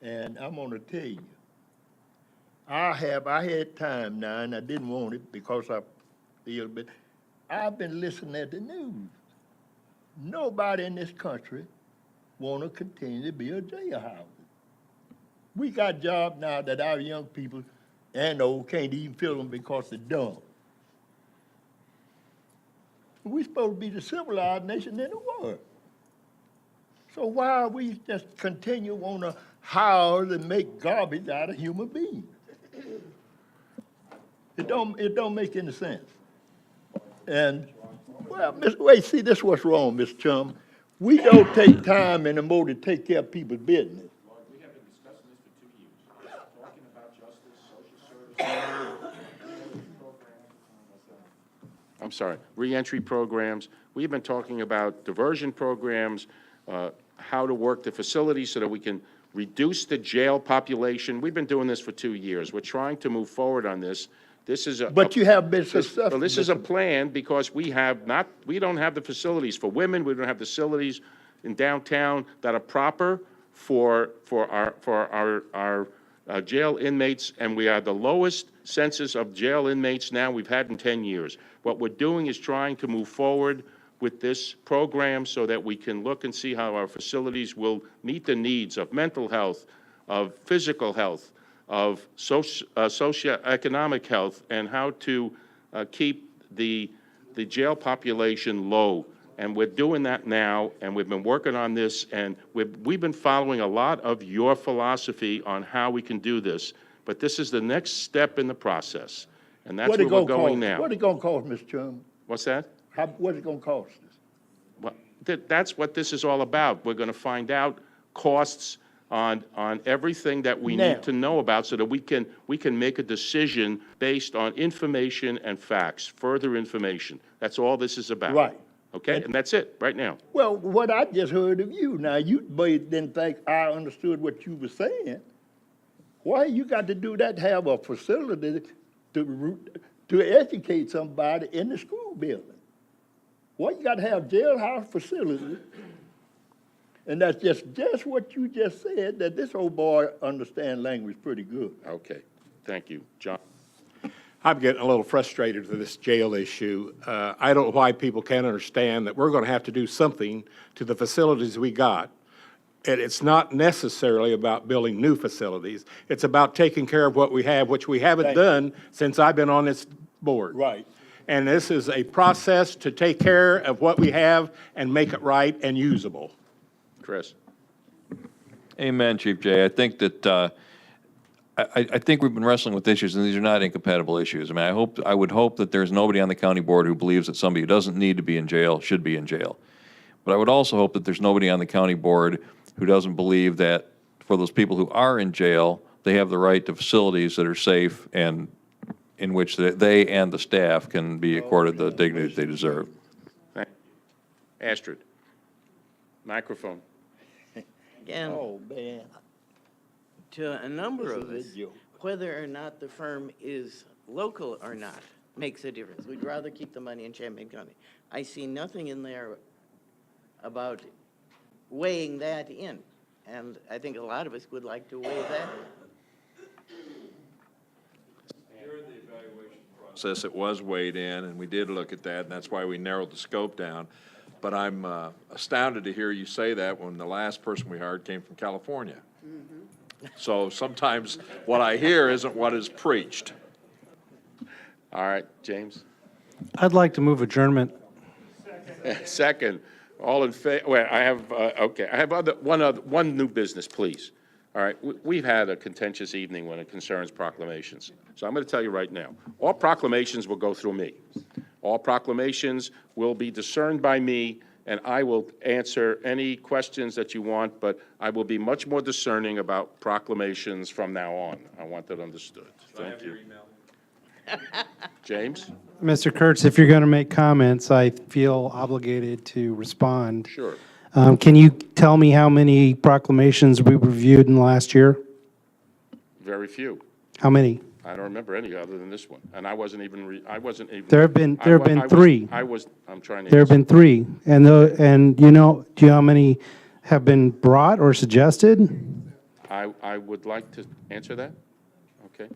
And I'm gonna tell you, I had time now, and I didn't want it because I feel, but I've been listening to the news. Nobody in this country wanna continue to build jailhouses. We got jobs now that our young people and old can't even fill them because they're dumb. We're supposed to be the civilized nation in the world. So why are we just continue on to house and make garbage out of human beings? It don't make any sense. And, well, see, this is what's wrong, Mr. Chum. We don't take time anymore to take care of people's business. We have been discussing this for 2 years, talking about justice, social services. I'm sorry, reentry programs. We've been talking about diversion programs, how to work the facilities so that we can reduce the jail population. We've been doing this for 2 years. We're trying to move forward on this. This is a. But you have been Well, successful. this is a plan because we don't have the facilities for women, we don't have facilities in downtown that are proper for our jail inmates, and we are the lowest census of jail inmates now we've had in 10 years. What we're doing is trying to move forward with this program so that we can look and see how our facilities will meet the needs of mental health, of physical health, of socioeconomic health, and how to keep the jail population low. And we're doing that now, and we've been working on this, and we've been following a lot of your philosophy on how we can do this. But this is the next step in the process, and that's where we're going now. What it gonna cost, Mr. Chairman? What's that? What it gonna cost us? Well, that's what this is all about. We're going to find out costs on everything that we Now. need to know about so that we can make a decision based on information and facts, further information. That's all this is about. Right. Okay? And that's it, right now. Well, what I just heard of you, now, you both didn't think I understood what you were saying. Why you got to do that, have a facility to educate somebody in the school building? Why you got to have jailhouse facilities? And that's just what you just said, that this old boy understands language pretty good. Okay. Thank you. John? I'm getting a little frustrated with this jail issue. I don't know why people can't understand that we're going to have to do something to the facilities we got. And it's not necessarily about building new facilities. It's about taking care of what we have, which we haven't done since I've been on this board. Right. And this is a process to take care of what we have and make it right and usable. Chris? Amen, Chief Jay. I think that, I think we've been wrestling with issues, and these are not incompatible issues. I mean, I would hope that there's nobody on the county board who believes that somebody who doesn't need to be in jail should be in jail. But I would also hope that there's nobody on the county board who doesn't believe that for those people who are in jail, they have the right to facilities that are safe and in which they and the staff can be accorded the dignity they deserve. Thank you. Astrid? Microphone. Again, Oh, man. to a number of This us, is a joke. whether or not the firm is local or not makes a difference. We'd rather keep the money in Champaign County. I see nothing in there about weighing that in, and I think a lot of us would like to weigh that in. During the evaluation process, it was weighed in, and we did look at that, and that's why we narrowed the scope down. But I'm astounded to hear you say that when the last person we hired came from California. So sometimes what I hear isn't what is preached. All right, James? I'd like to move adjournment. Second. All in favor, well, I have, okay, I have one new business, please. All right, we've had a contentious evening when it concerns proclamations. So I'm going to tell you right now, all proclamations will go through me. All proclamations will be discerned by me, and I will answer any questions that you want, but I will be much more discerning about proclamations from now on. I want that understood. Thank you. James? Mr. Kurtz, if you're going to make comments, I feel obligated to respond. Sure. Can you tell me how many proclamations we reviewed in the last year? Very few. How many? I don't remember any other than this one, and I wasn't even. There have been three. I'm trying to. There have been three, and do you know how many have been brought or suggested? I would like to answer that. Okay.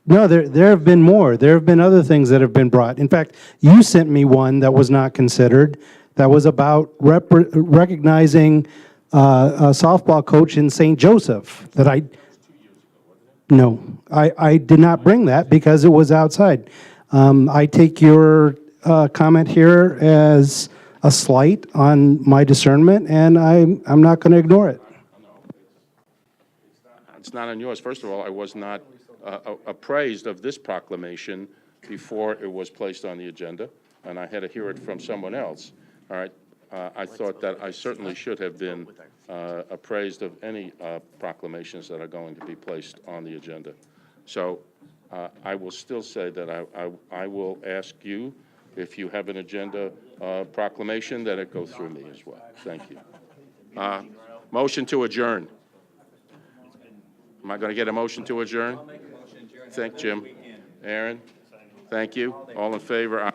No, there have been more. There have been other things that have been brought. In fact, you sent me one that was not considered, that was about recognizing a softball coach in St. Joseph, that I did not bring that because it was outside. I take your comment here as a slight on my discernment, and I'm not going to ignore it. It's not on yours. First of all, I was not appraised of this proclamation before it was placed on the agenda, and I had to hear it from someone else. All right. I thought that I certainly should have been appraised of any proclamations that are going to be placed on the agenda. So I will still say that I will ask you, if you have an agenda proclamation, that it go through me as well. Thank you. Motion to adjourn. Am I going to get a motion to adjourn? Thank Jim. Aaron? Thank you. All in favor? Aye.